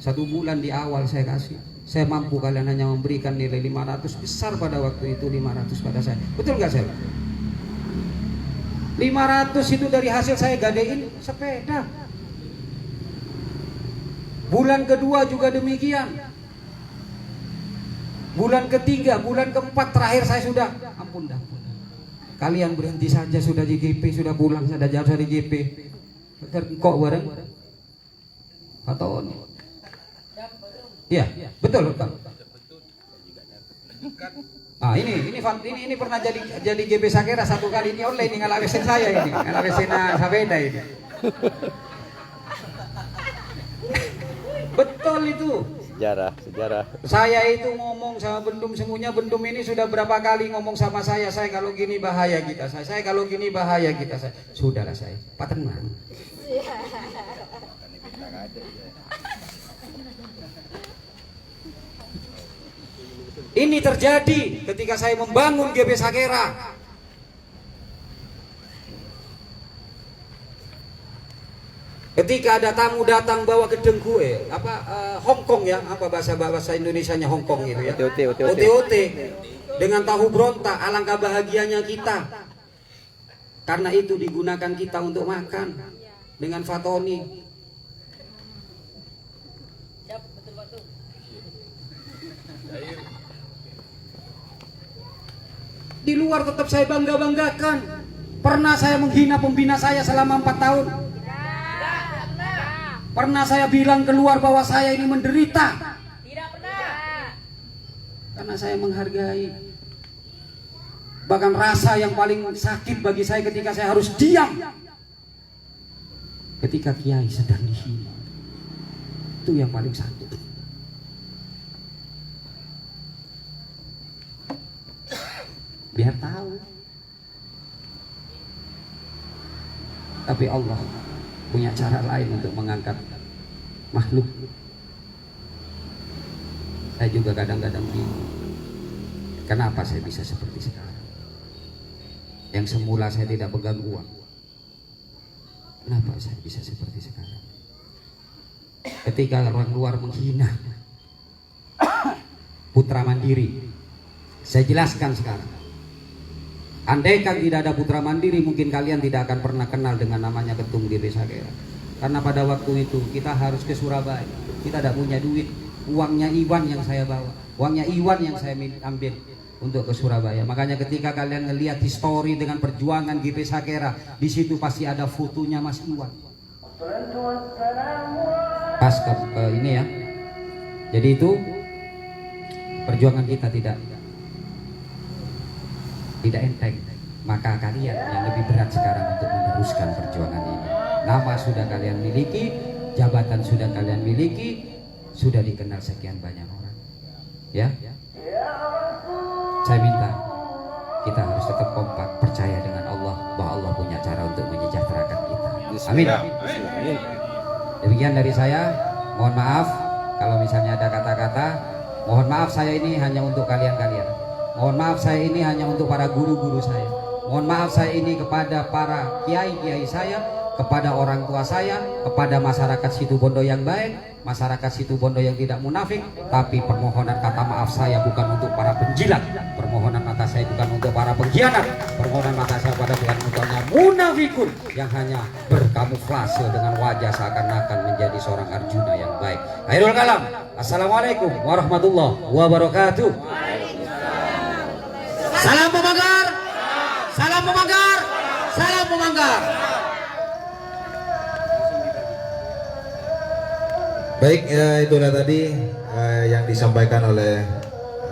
G: Satu bulan di awal saya kasih. Saya mampu, kalian hanya memberikan nilai 500, besar pada waktu itu 500 pada saya. Betul nggak saya? 500 itu dari hasil saya gadein sepeda. Bulan kedua juga demikian. Bulan ketiga, bulan keempat terakhir saya sudah ampun dah. Kalian berhenti saja, sudah di GP, sudah pulang, sudah jauh dari GP. Kok bareng? Atau iya, betul. Ah ini pernah jadi GP Sakera satu kali ini online, ngalawesin saya ini, ngalawesin Sabeda ini. Betul itu.
E: Sejarah.
G: Saya itu ngomong sama Bendum semuanya, Bendum ini sudah berapa kali ngomong sama saya kalau gini bahaya kita, saya kalau gini bahaya kita, saya. Sudahlah saya, Pak tenang. Ini terjadi ketika saya membangun GP Sakera. Ketika ada tamu datang bawa gedeng kue, Hongkong ya, apa bahasa Indonesianya Hongkong itu ya. OT dengan tahu berontak, alangkah bahagianya kita. Karena itu digunakan kita untuk makan dengan Fatoni. Di luar tetap saya bangga-banggakan. Pernah saya menghina pembina saya selama 4 tahun. Pernah saya bilang keluar bahwa saya ini menderita? Tidak pernah. Karena saya menghargai. Bahkan rasa yang paling sakit bagi saya ketika saya harus diam. Ketika kiai sedang dihina. Itu yang paling sakit. Biar tahu. Tapi Allah punya cara lain untuk mengangkat makhluk. Saya juga kadang-kadang bingung, kenapa saya bisa seperti sekarang? Yang semula saya tidak pegang uang, kenapa saya bisa seperti sekarang? Ketika orang luar menghina putra mandiri, saya jelaskan sekarang. Andaikan tidak ada putra mandiri, mungkin kalian tidak akan pernah kenal dengan namanya Ketum GP Sakera. Karena pada waktu itu kita harus ke Surabaya, kita tidak punya duit. uangnya Iwan yang saya bawa, uangnya Iwan yang saya ambil untuk ke Surabaya. Makanya ketika kalian ngelihat history dengan perjuangan GP Sakera, di situ pasti ada fotonya Mas Iwan. Pas ke ini ya. Jadi itu perjuangan kita tidak enteng. Maka kalian yang lebih berat sekarang untuk meneruskan perjuangan ini. Nama sudah kalian miliki, jabatan sudah kalian miliki, sudah dikenal sekian banyak orang. Ya, saya minta kita harus tetap kompak, percaya dengan Allah bahwa Allah punya cara untuk menyejahterakan kita. Amin. Demikian dari saya. Mohon maaf kalau misalnya ada kata-kata. Mohon maaf saya ini hanya untuk kalian-kalian. Mohon maaf saya ini hanya untuk para guru-guru saya. Mohon maaf saya ini kepada para kiai-kiai saya, kepada orang tua saya, kepada masyarakat Situbondo yang baik, masyarakat Situbondo yang tidak munafik. Tapi permohonan kata maaf saya bukan untuk para penjilat, permohonan kata saya bukan untuk para pengkhianat, permohonan kata saya bukan untuk munafikun yang hanya berkamuflase dengan wajah seakan-akan menjadi seorang Arjuna yang baik. Khairul kalam. Assalamualaikum warahmatullahi wabarakatuh. Salam pemanggar, salam pemanggar, salam pemanggar.
A: Baik, itulah tadi yang disampaikan oleh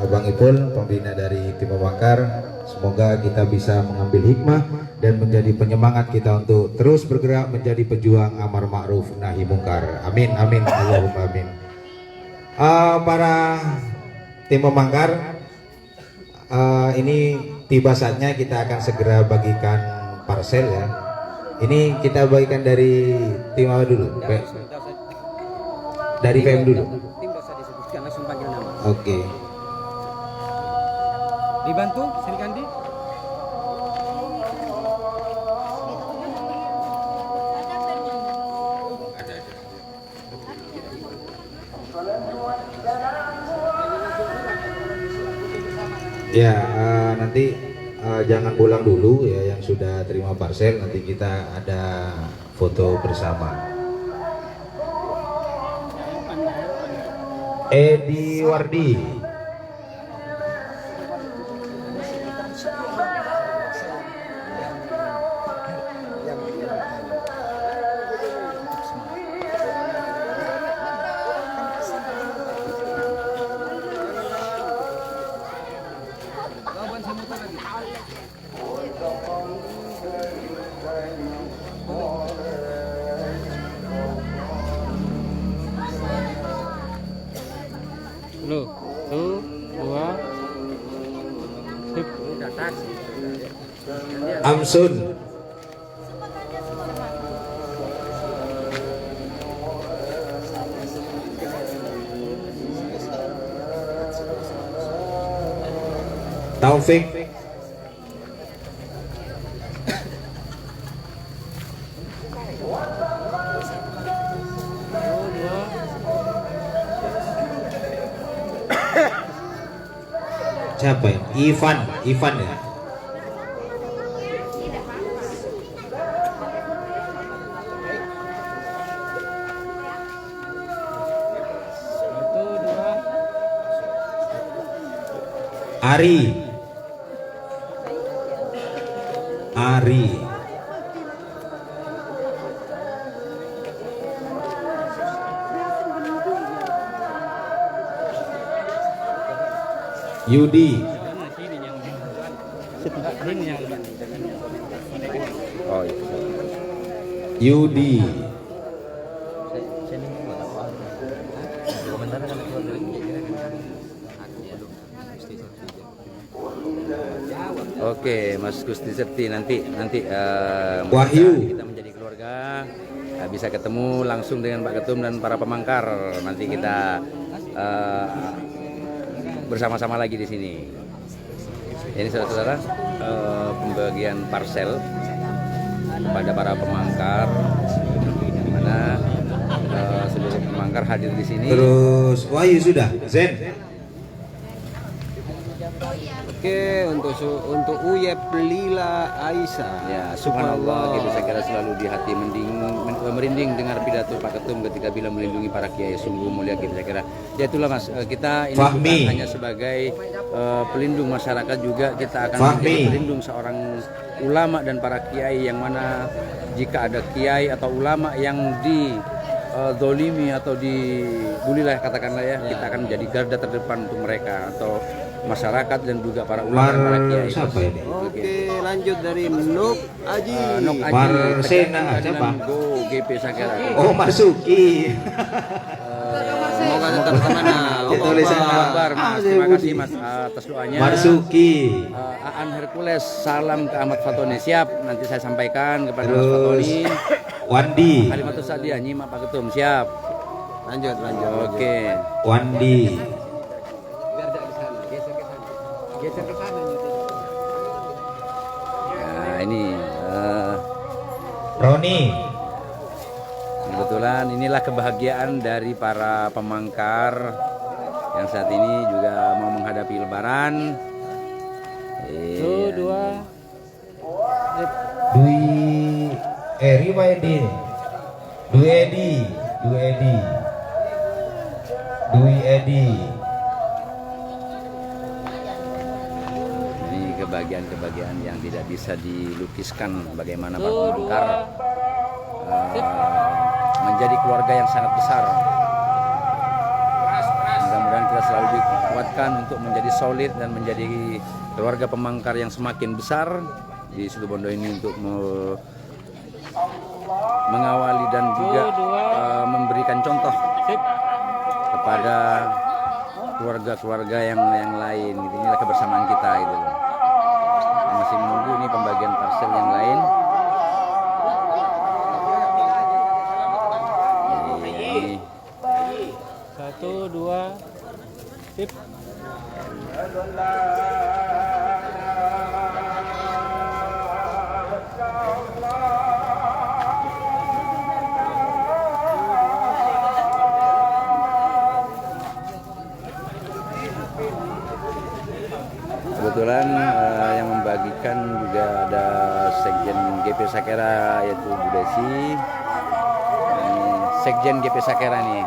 A: Bang Ipul, pembina dari tim Pemangkar. Semoga kita bisa mengambil hikmah dan menjadi penyemangat kita untuk terus bergerak menjadi pejuang amar ma'ruf nahi mungkar. Amin, amin, Allahumma amin. Para tim Pemangkar, ini tiba saatnya kita akan segera bagikan parcel ya. Ini kita bagikan dari tim apa dulu? Dari PM dulu.
F: Tim bisa disebutkan, langsung panggil nama.
A: Oke.
F: Dibantu, silakan di.
A: Ya, nanti jangan pulang dulu ya yang sudah terima parcel. Nanti kita ada foto bersama. Edi Wardi.
F: Lu, tuh, dua, sip, atas.
A: Amsun. Taufik. Siapa ya? Ivan ya.
F: Satu, dua.
A: Ari. Yudi.
E: Oh iya.
A: Yudi.
E: Oke, Mas Gusti Septi nanti
A: Wahyu.
E: kita menjadi keluarga bisa ketemu langsung dengan Pak Ketum dan para pemangkar. Nanti kita bersama-sama lagi di sini. Ini saudara-saudara pembagian parcel kepada para pemangkar, di mana seluruh pemangkar hadir di sini.
A: Terus Wahyu sudah. Zen.
F: Oke, untuk Uyep Lila Aisyah.
E: Ya, subhanallah, gitu saya kira selalu di hati merinding dengar pidato Pak Ketum ketika bilang melindungi para kiai, sungguh mulia gitu saya kira. Ya itulah Mas, kita ini
A: Fahmi.
E: bukan hanya sebagai pelindung masyarakat, juga kita akan menjadi pelindung seorang ulama dan para kiai, yang mana jika ada kiai atau ulama yang dolimi atau dibully lah katakanlah ya, kita akan menjadi garda terdepan untuk mereka atau masyarakat dan juga para ulama dan para kiai.
A: Siapa ini?
F: Oke, lanjut dari Nuk Aji.
E: Nok Aji,
A: Marsena
E: Tegalan
A: siapa?
E: Go GP Sakera.
A: Oh, Masuki.
F: Semoga tetap semangat.
A: Itu tulisan
E: Kabar Mas,
A: Ah,
E: terima
A: saya
E: kasih
A: Budi.
E: Mas atas doanya.
A: Marsuki.
E: Aan Hercules, salam ke Ahmad Fatoni. Siap, nanti saya sampaikan kepada Mas
A: Terus
E: Fatoni.
A: Wandi.
E: Kalimatus Sadia, nyimak Pak Ketum. Siap.
F: Lanjut.
E: Oke.
A: Wandi.
E: Nah, ini
A: Roni.
E: kebetulan inilah kebahagiaan dari para pemangkar yang saat ini juga mau menghadapi Lebaran.
F: Satu, dua.
A: Dwi Eri Maedi. Dwi Edi.
E: Ini kebahagiaan-kebahagiaan yang tidak bisa dilukiskan, bagaimana para pemangkar menjadi keluarga yang sangat besar. Mudah-mudahan kita selalu dikuatkan untuk menjadi solid dan menjadi keluarga pemangkar yang semakin besar di Situbondo ini, untuk mengawali dan juga memberikan contoh kepada keluarga-keluarga yang lain. Gitu. Inilah kebersamaan kita gitu. Masih menunggu ini pembagian parcel yang lain. Ini
F: Satu, dua. Sip.
E: kebetulan yang membagikan juga ada Sekjen GP Sakera, yaitu Bu Desi. Ini Sekjen GP Sakera nih.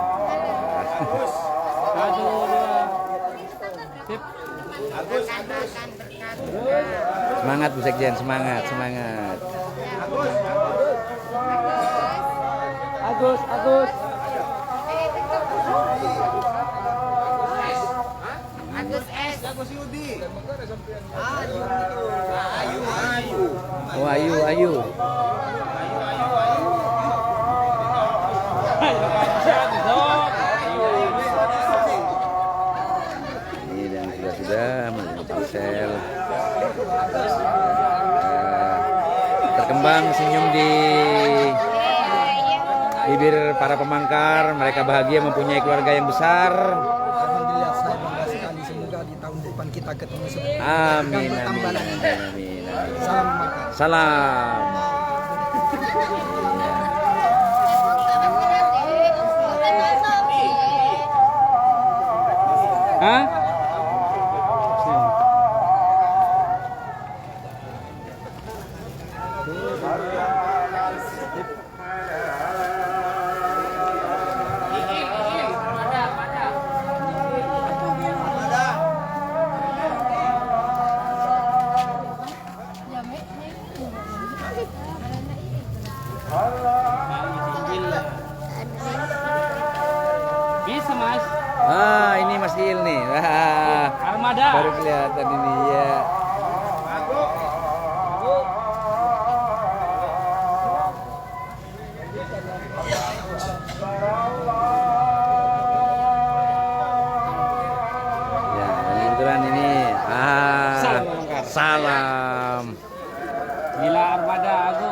F: Satu, dua. Sip.
E: Semangat Bu Sekjen, semangat, semangat.
F: Agus.
E: Oh, Ayu. Ini dan sudah menerima parcel. Terkembang senyum di bibir para pemangkar. Mereka bahagia mempunyai keluarga yang besar.
C: Alhamdulillah, saya bangga sekali. Semoga di tahun depan kita ketemu seperti
E: Amin.
C: Salam makan.
E: Salam.
F: Hah? Bisa Mas.
E: Ah, ini Mas Il nih. Wah,
F: Armada.
E: baru kelihatan ini ya. Ya, dan kebetulan ini salam.
F: Gila Armada aku.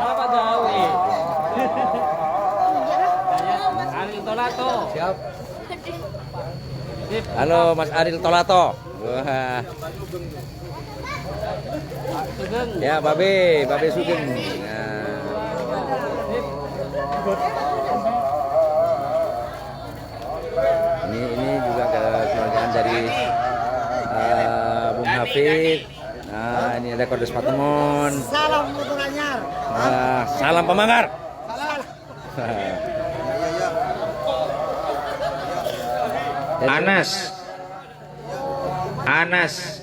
F: Apa gawe? Aril Tolato.
C: Siap.
F: Sip.
E: Halo Mas Aril Tolato. Wah.
F: Sugeng.
E: Ya, Babe Sugeng. Nah. Ini juga kekeluargaan dari Bung Hafid. Nah, ini ada Kordes Patemon.
D: Salam Motor Anyar.
E: Salam Pemanggar.
A: Anas.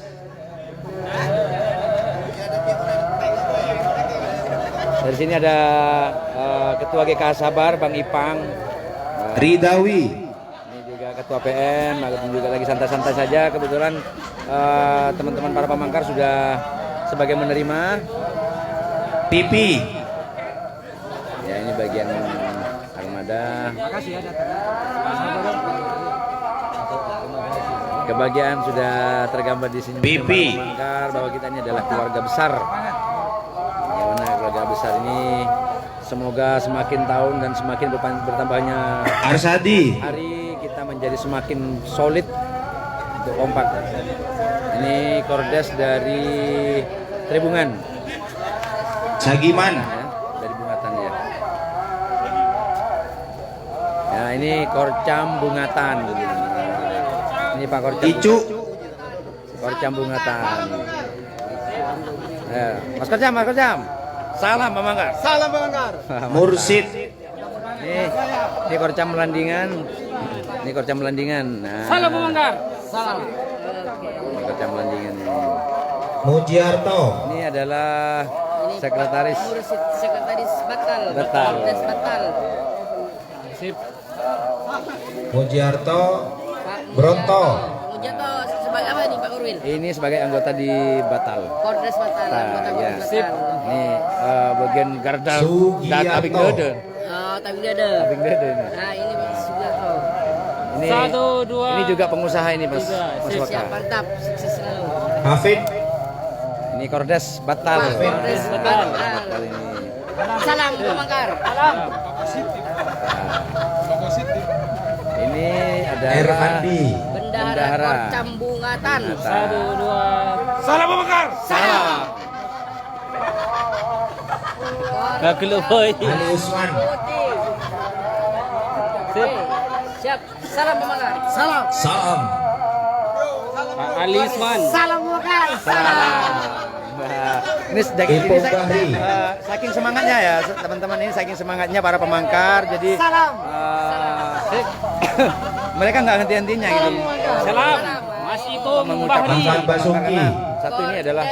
E: Dari sini ada Ketua GK Sabar Bang Ipang.
A: Ridawi.
E: Ini juga Ketua PM, juga lagi santai-santai saja. Kebetulan teman-teman para pemangkar sudah sebagai menerima.
A: Pipi.
E: Ya, ini bagian armada.
C: Makasih ya datang.
E: Kebahagiaan sudah tergambar di sini.
A: Pipi.
E: Pemangkar bahwa kita ini adalah keluarga besar. Bagaimana keluarga besar ini semoga semakin tahun dan semakin bertambahnya
A: Arsadi.
E: hari kita menjadi semakin solid untuk kompak. Ini Kordes dari Tribungan.
A: Sagiman.
E: Ya, dari Bungatan ya. Ya, ini Korcam Bungatan. Ini Pak Korcam.
A: Icu.
E: Korcam Bungatan. Ya, Mas Korcam. Salam Pemangkar.
C: Salam Pemangkar.
A: Mursid.
E: Ini Korcam Melandingan. Ini Korcam Melandingan. Nah,
C: Salam Pemangkar. Salam.
E: ini Korcam Melandingan ini.
A: Mujiarto.
E: Ini adalah sekretaris.
H: Sekretaris Batal.
E: Batal.
H: Kordes Batal.
A: Mujiarto.
H: Pak
A: Bronto.
H: Mujato sebagai apa nih Pak Urwin?
E: Ini sebagai anggota di Batal.
H: Kordes Batal. Anggota
E: ya.
H: Kordes Batal.
E: Ini bagian garda
A: Sugiarto.
E: dan Abing Dede.
H: Oh, tapi dia ada.
E: Abing Dede ini.
H: Nah, ini Pak Sugiarto.
E: Ini, ini juga pengusaha ini Mas. Mas Waka.
H: Siap, mantap. Sukses selalu.
A: Hafid.
E: Ini Kordes Batal.
H: Kordes Batal.
E: Batal ini.
H: Salam Pemangkar. Salam.
E: Ini adalah
A: Ervandi.
H: Bendahara Korcam Bungatan.
B: Salam Pemangkar.
E: Salam.
A: Ali Usman.
H: Putih. Siap. Salam Pemangkar. Salam.
A: Salam.
H: Salam Pemangkar.
E: Nah, ini
A: Ipung Bahri.
E: saking semangatnya ya teman-teman, ini saking semangatnya para pemangkar, jadi mereka nggak henti-hentinya gitu.
H: Salam. Mas itu
E: Mengucapkan
A: Ahmad Basuki.
E: satu ini adalah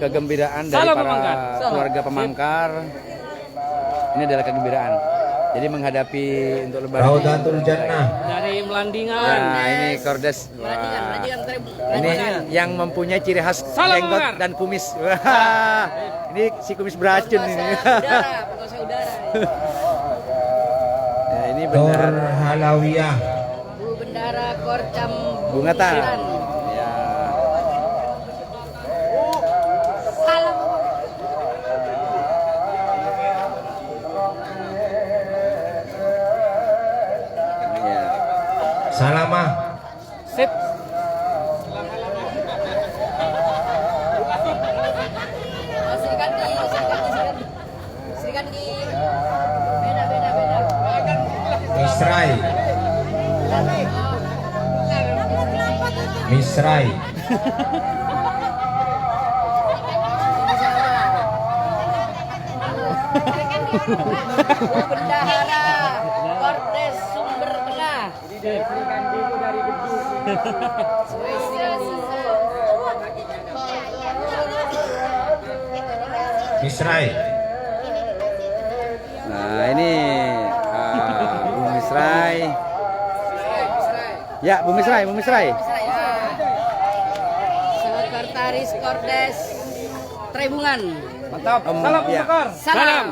E: kegembiraan dari para keluarga pemangkar. Ini adalah kegembiraan. Jadi menghadapi untuk lebaran
A: Raudatul Jannah.
H: dari Melandingan.
E: Nah, ini Kordes. Wah. Ini yang mempunyai ciri khas jenggot dan kumis. Wah. Ini si kumis beracun ini.
H: Penguasa udara.
E: Ya, ini
A: Nur
E: benar
A: Halawiyah.
H: Bu Bendara Korcam
E: Bungatan.
H: Bungatan.
E: Ya.
H: Salam.
E: Ya.
A: Salamah.
H: Sip. Serikan di. Beda.
A: Misrai. Misrai.
H: Bendahara Kordes Sumber Tengah.
A: Misrai.
E: Nah, ini Bung Misrai. Ya, Bung Misrai.
H: Sekretaris Kordes Tribungan.
E: Mantap. Salam
H: Ya. Salam.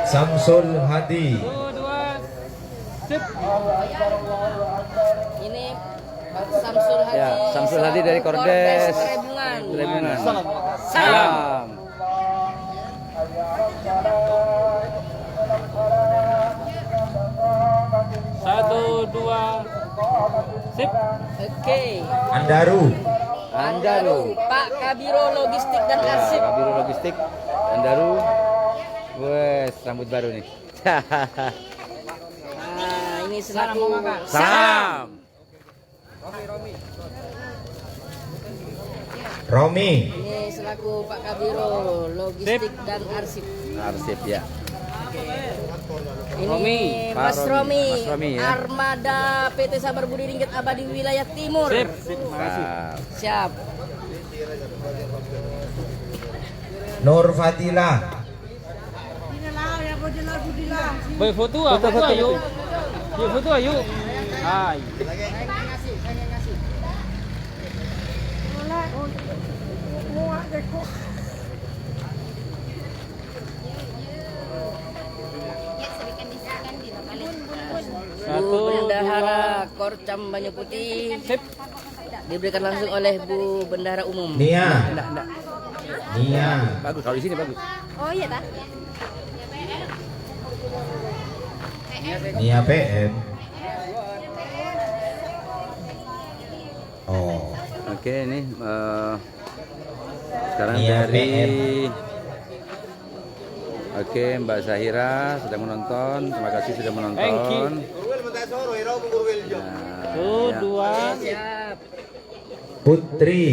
A: Samsul Hadi.
H: Ini Pak Samsul Hadi.
E: Ya, Samsul Hadi dari Kordes
H: Tribungan.
E: Tribungan.
H: Salam.
E: Salam.
H: Oke.
A: Andaru.
E: Andaru.
H: Pak Kabiro Logistik dan
E: Ya,
H: Arsip.
E: Kabiro Logistik. Andaru. Wes, rambut baru nih.
H: Nah, ini selaku
E: Salam.
A: Romi.
H: Ini selaku Pak Kabiro logistik dan arsip.
E: Arsip ya.
H: Ini
E: Romi, Pak
H: Mas Romi,
E: Mas Romi, ya.
H: Armada PT Sabar Budi Ringgit Abadi Wilayah Timur.
E: Nah,
H: Siap.
A: Nur Fatila.
I: Boy foto ayo. Yuk foto ayo. Hai.
H: Bu Bendahara Korcam Banyu Putih. Diberikan langsung oleh Bu Bendahara Umum.
A: Nia.
H: Enggak.
A: Nia.
E: bagus kalau di sini bagus.
H: Oh iya tak?
A: Nia PM. Oh.
E: Oke, ini sekarang
A: Nia
E: dari
A: PM.
E: Oke, Mbak Zahira sedang menonton. Terima kasih sudah menonton.
I: Thank you.
E: Nah, ya.
I: Dua.
H: Siap.
A: Putri.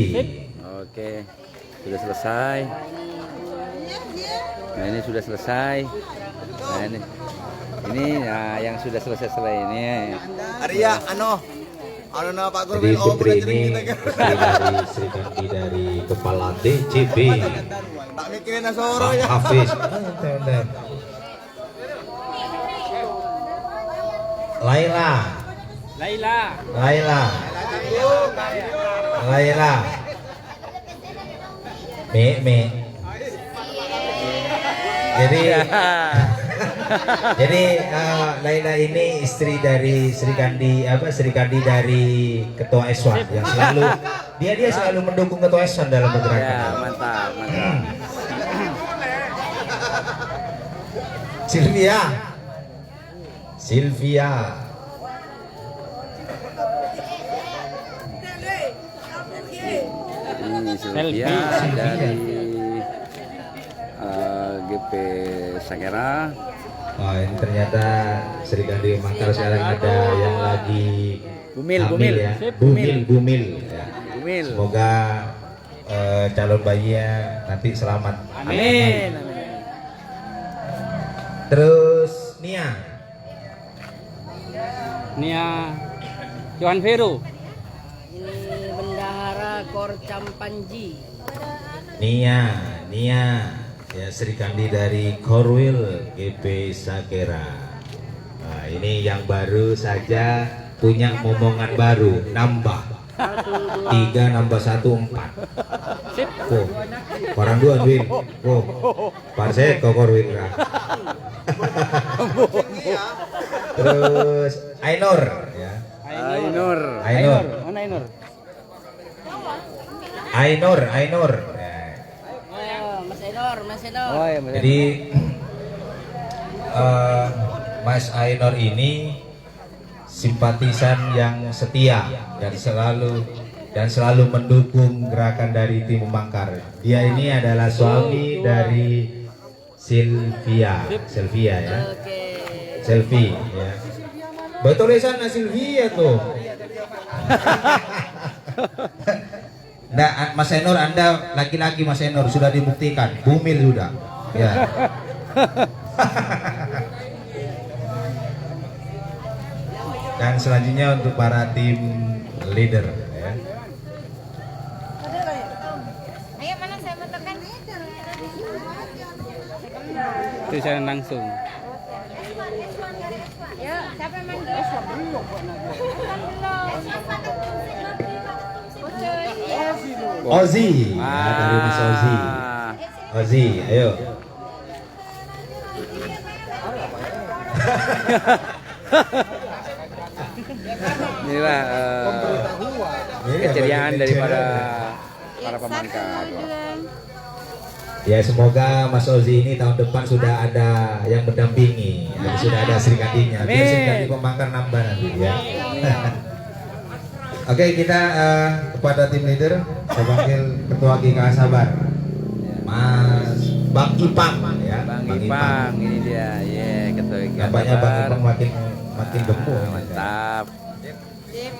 E: Oke, sudah selesai. Nah, ini sudah selesai. Nah, ini nah, yang sudah selesai ini.
F: Arya, na Pak
A: Jadi
F: Gurwil
A: Putri ini istri dari Sri Kandi dari Kepala DCB.
F: tak mikirin Nasoro
A: Bang
F: ya.
A: Hafiz. Bentar. Laila. Me. Jadi Laila ini istri dari Sri Kandi dari Ketua Eswan yang selalu dia selalu mendukung Ketua Eswan dalam
E: Ya,
A: pergerakan.
E: mantap.
A: Sylvia.
E: Ini Sylvia dari GP Sakera.
A: Wah, ini ternyata Sri Kandi Mangkar sekarang ada yang lagi
E: Bumil.
A: ya. Bumil. Ya.
E: Bumil.
A: Semoga calon bayinya nanti selamat.
E: Amin.
A: Terus Nia.
I: Johan Vero.
H: Ini Bendahara Korcam Panji.
A: Nia. Ya, Sri Kandi dari Korwil GP Sakera. Nah, ini yang baru saja punya momongan baru, nambah 3 nambah 1 4. Oh, orang dua Win. Oh, parse kok Korwil. Terus Ainur ya.
E: Ainur.
I: Mana
A: Ainur.
I: Ainur?
H: Ayo, Mas Enor.
E: Oh, ya,
A: Jadi Mas Ainur ini simpatisan yang setia dan selalu mendukung gerakan dari tim Mangkar. Dia ini adalah suami dari Sylvia ya.
H: Oke.
A: Selfie ya. Betul ya sana Sylvia tuh. Nah, Mas Enor, Anda laki-laki Mas Enor sudah dibuktikan, bumil sudah. Ya. Dan selanjutnya untuk para tim leader ya.
J: Ayo mana saya menentukan?
I: Tulisan langsung.
J: Ya, siapa yang manggil?
A: Ozi, ya, dari Mas Ozi. Ozi, ayo.
E: Inilah keceriaan daripada para pemangkar.
A: Ya, semoga Mas Ozi ini tahun depan sudah ada yang mendampingi, ya, sudah ada Sri Kandinya. Biar Sri Kandi Pemangkar nambah nanti ya. Oke, kita kepada tim leader, saya panggil Ketua GKA Sabar, Mas Bang Ipang ya.
E: Bang Ipang, ini dia, Sebagian
A: Nampaknya Bang
E: lebar.
A: Ipang makin gemuk.
E: Mantap.
H: Sip.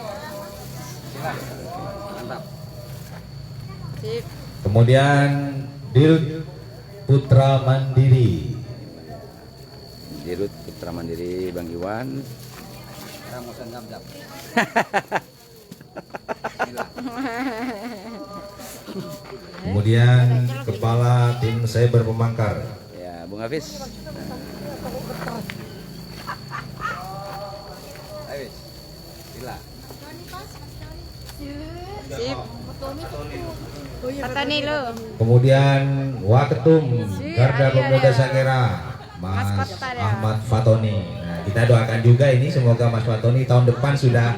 H: Sip.
A: Kemudian Dirut Putra Mandiri.
E: Dirut Putra Mandiri Bang Iwan.
A: Kemudian Kepala Tim Cyber Pemangkar.
E: Ya, Bung Hafiz.
H: Sip. Patani lo.
A: Kemudian Waketum Garda Pemuda Sakera Mas
H: Kota ya.
A: Ahmad Fatoni. Nah, kita doakan juga ini semoga Mas Fatoni tahun depan sudah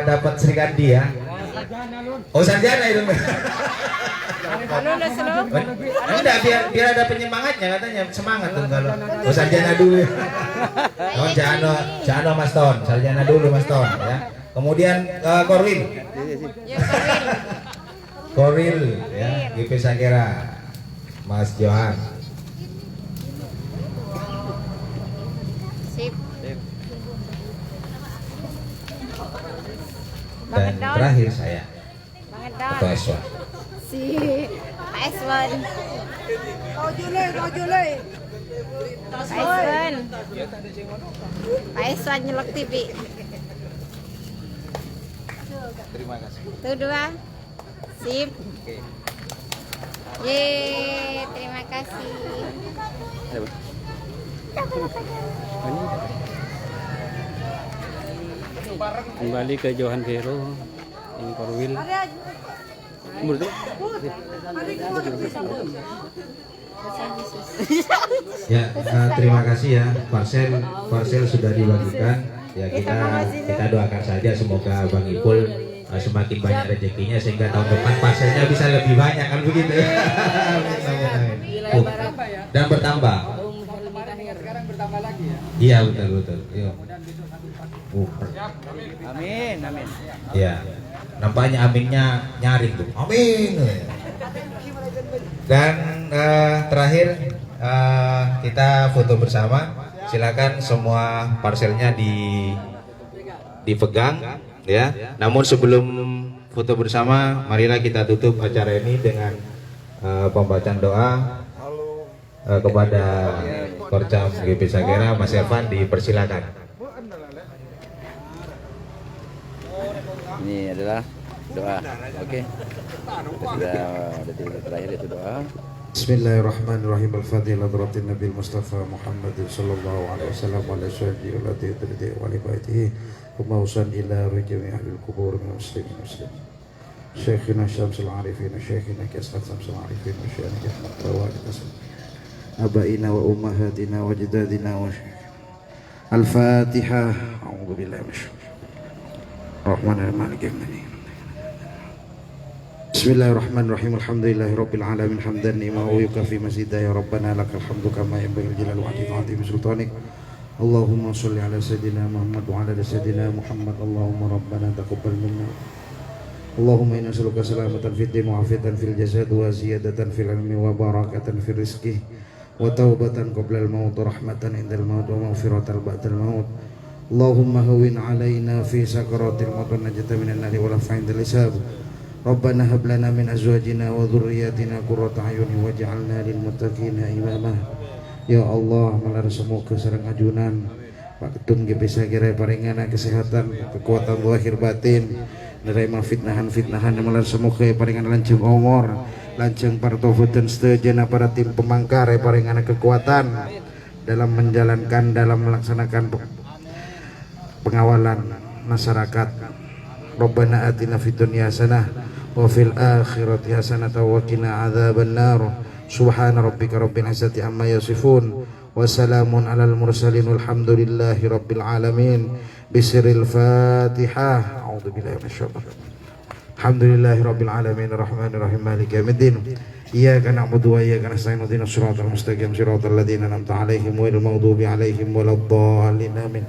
A: dapat Serikandi ya. Oh, sarjana itu.
H: Lulus lo.
A: Enggak, biar ada penyemangatnya katanya, semangat tuh kalau. Oh, sarjana dulu. Oh, Jano Mas Ton, sarjana dulu Mas Ton ya. Kemudian Korwil.
H: Ya Korwil.
A: Korwil ya, GP Sakera. Mas Johan.
H: Sip.
A: Dan terakhir saya
H: Bang
A: Ketua
H: Edon.
A: Eswa.
H: Si Pak Eswan. Pak Eswan. Pak Eswan nyelok TV.
F: Terima kasih.
H: Tuh dua. Sip. Yeay, terima kasih.
I: Kembali ke Johan Vero yang Korwil.
A: Ya, terima kasih ya. Parcel sudah dibagikan. Ya, kita doakan saja semoga Bang Ipul semakin banyak rezekinya sehingga tahun depan parselnya bisa lebih banyak kan begitu. Dan bertambah.
C: Sekarang bertambah lagi ya.
A: Iya, betul. Iya.
E: Amin, amin.
A: Iya. Nampaknya aminnya nyaring tuh. Amin. Dan terakhir kita foto bersama. Silakan semua parselnya dipegang ya. Namun sebelum foto bersama, marilah kita tutup acara ini dengan pembacaan doa kepada Korcam GP Sakera. Mas Evan dipersilakan.
E: Ini adalah doa. Oke. Sudah detik terakhir itu doa.
K: Bismillahirrahmanirrahim. Al-Fatihah hadratin Nabi Mustafa Muhammad sallallahu alaihi wasallam wa ala sahbihi wa tabi'ihi wa li baitihi wa usan ila jami'i ahli al-qubur min muslimin muslimin. Syekhina Syamsul Arifin, Syekhina Kasat Syamsul Arifin, Syekhina Ahmad Tawad abaina wa ummahatina wa jadadina wa Al-Fatihah. A'udzu billahi minasyaitonir Rahmanir Rahim. Bismillahirrahmanirrahim. Alhamdulillahirabbil alamin hamdan ni'ma wa yukafi mazida ya rabbana lakal hamdu kama yanbaghi jalal wajhi bi sultanik. Allahumma shalli ala sayidina Muhammad wa ala sayidina Muhammad. Allahumma rabbana taqabbal minna. Allahumma inna nas'aluka salamatan fid din wa afiatan fil jasad wa ziyadatan fil ilmi wa barakatan fil rizqi wa taubatan qabla al maut wa rahmatan indal maut wa maghfiratan ba'dal maut. Allahumma hawwin alaina fi sakaratil maut wa najata minan nari wa lafa'indal hisab. Rabbana hab lana min azwajina wa dhurriyyatina qurrata a'yunin waj'alna lil muttaqina imama. Ya Allah, malar semoga sareng ajunan Pak Ketum GP Sakera paringana kesehatan, kekuatan zahir batin, nerima fitnahan malar semoga paringana lancung umur, lancung partofuteun seujana para tim pemangkar paringana kekuatan dalam menjalankan, dalam melaksanakan pengawalan masyarakat. Rabbana atina fid dunya hasanah wa fil akhirati hasanah wa qina adzaban nar. Subhana rabbika rabbil izzati amma yasifun wa salamun alal mursalin walhamdulillahi rabbil alamin. Bisiril Fatihah. A'udzu billahi minasyaitonir rajim. Alhamdulillahi rabbil alamin arrahmanir rahim maliki yaumiddin. Iyyaka na'budu wa iyyaka nasta'in ihdinas siratal mustaqim siratal ladzina an'amta 'alaihim ghairil maghdubi 'alaihim waladdallin. Amin.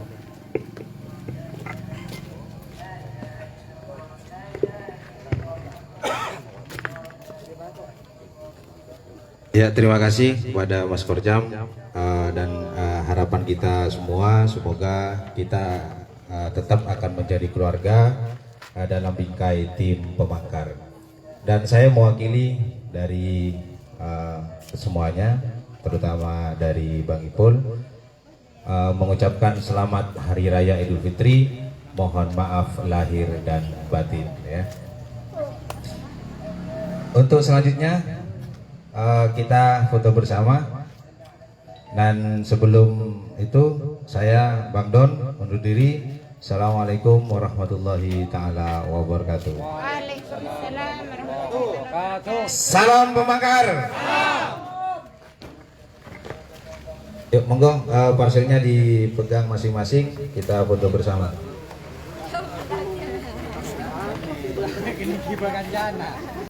A: Ya, terima kasih kepada Mas Korjam dan harapan kita semua semoga kita tetap akan menjadi keluarga dalam bingkai tim Pemangkar. Dan saya mewakili dari semuanya, terutama dari Bang Ipul, mengucapkan selamat Hari Raya Idul Fitri. Mohon maaf lahir dan batin ya. Untuk selanjutnya kita foto bersama. Dan sebelum itu saya Bang Don undur diri. Assalamualaikum warahmatullahi taala wabarakatuh.
J: Waalaikumsalam warahmatullahi wabarakatuh.
A: Salam Pemangkar. Yuk monggo parselnya dipegang masing-masing, kita foto bersama.
C: Ini kibakan jana.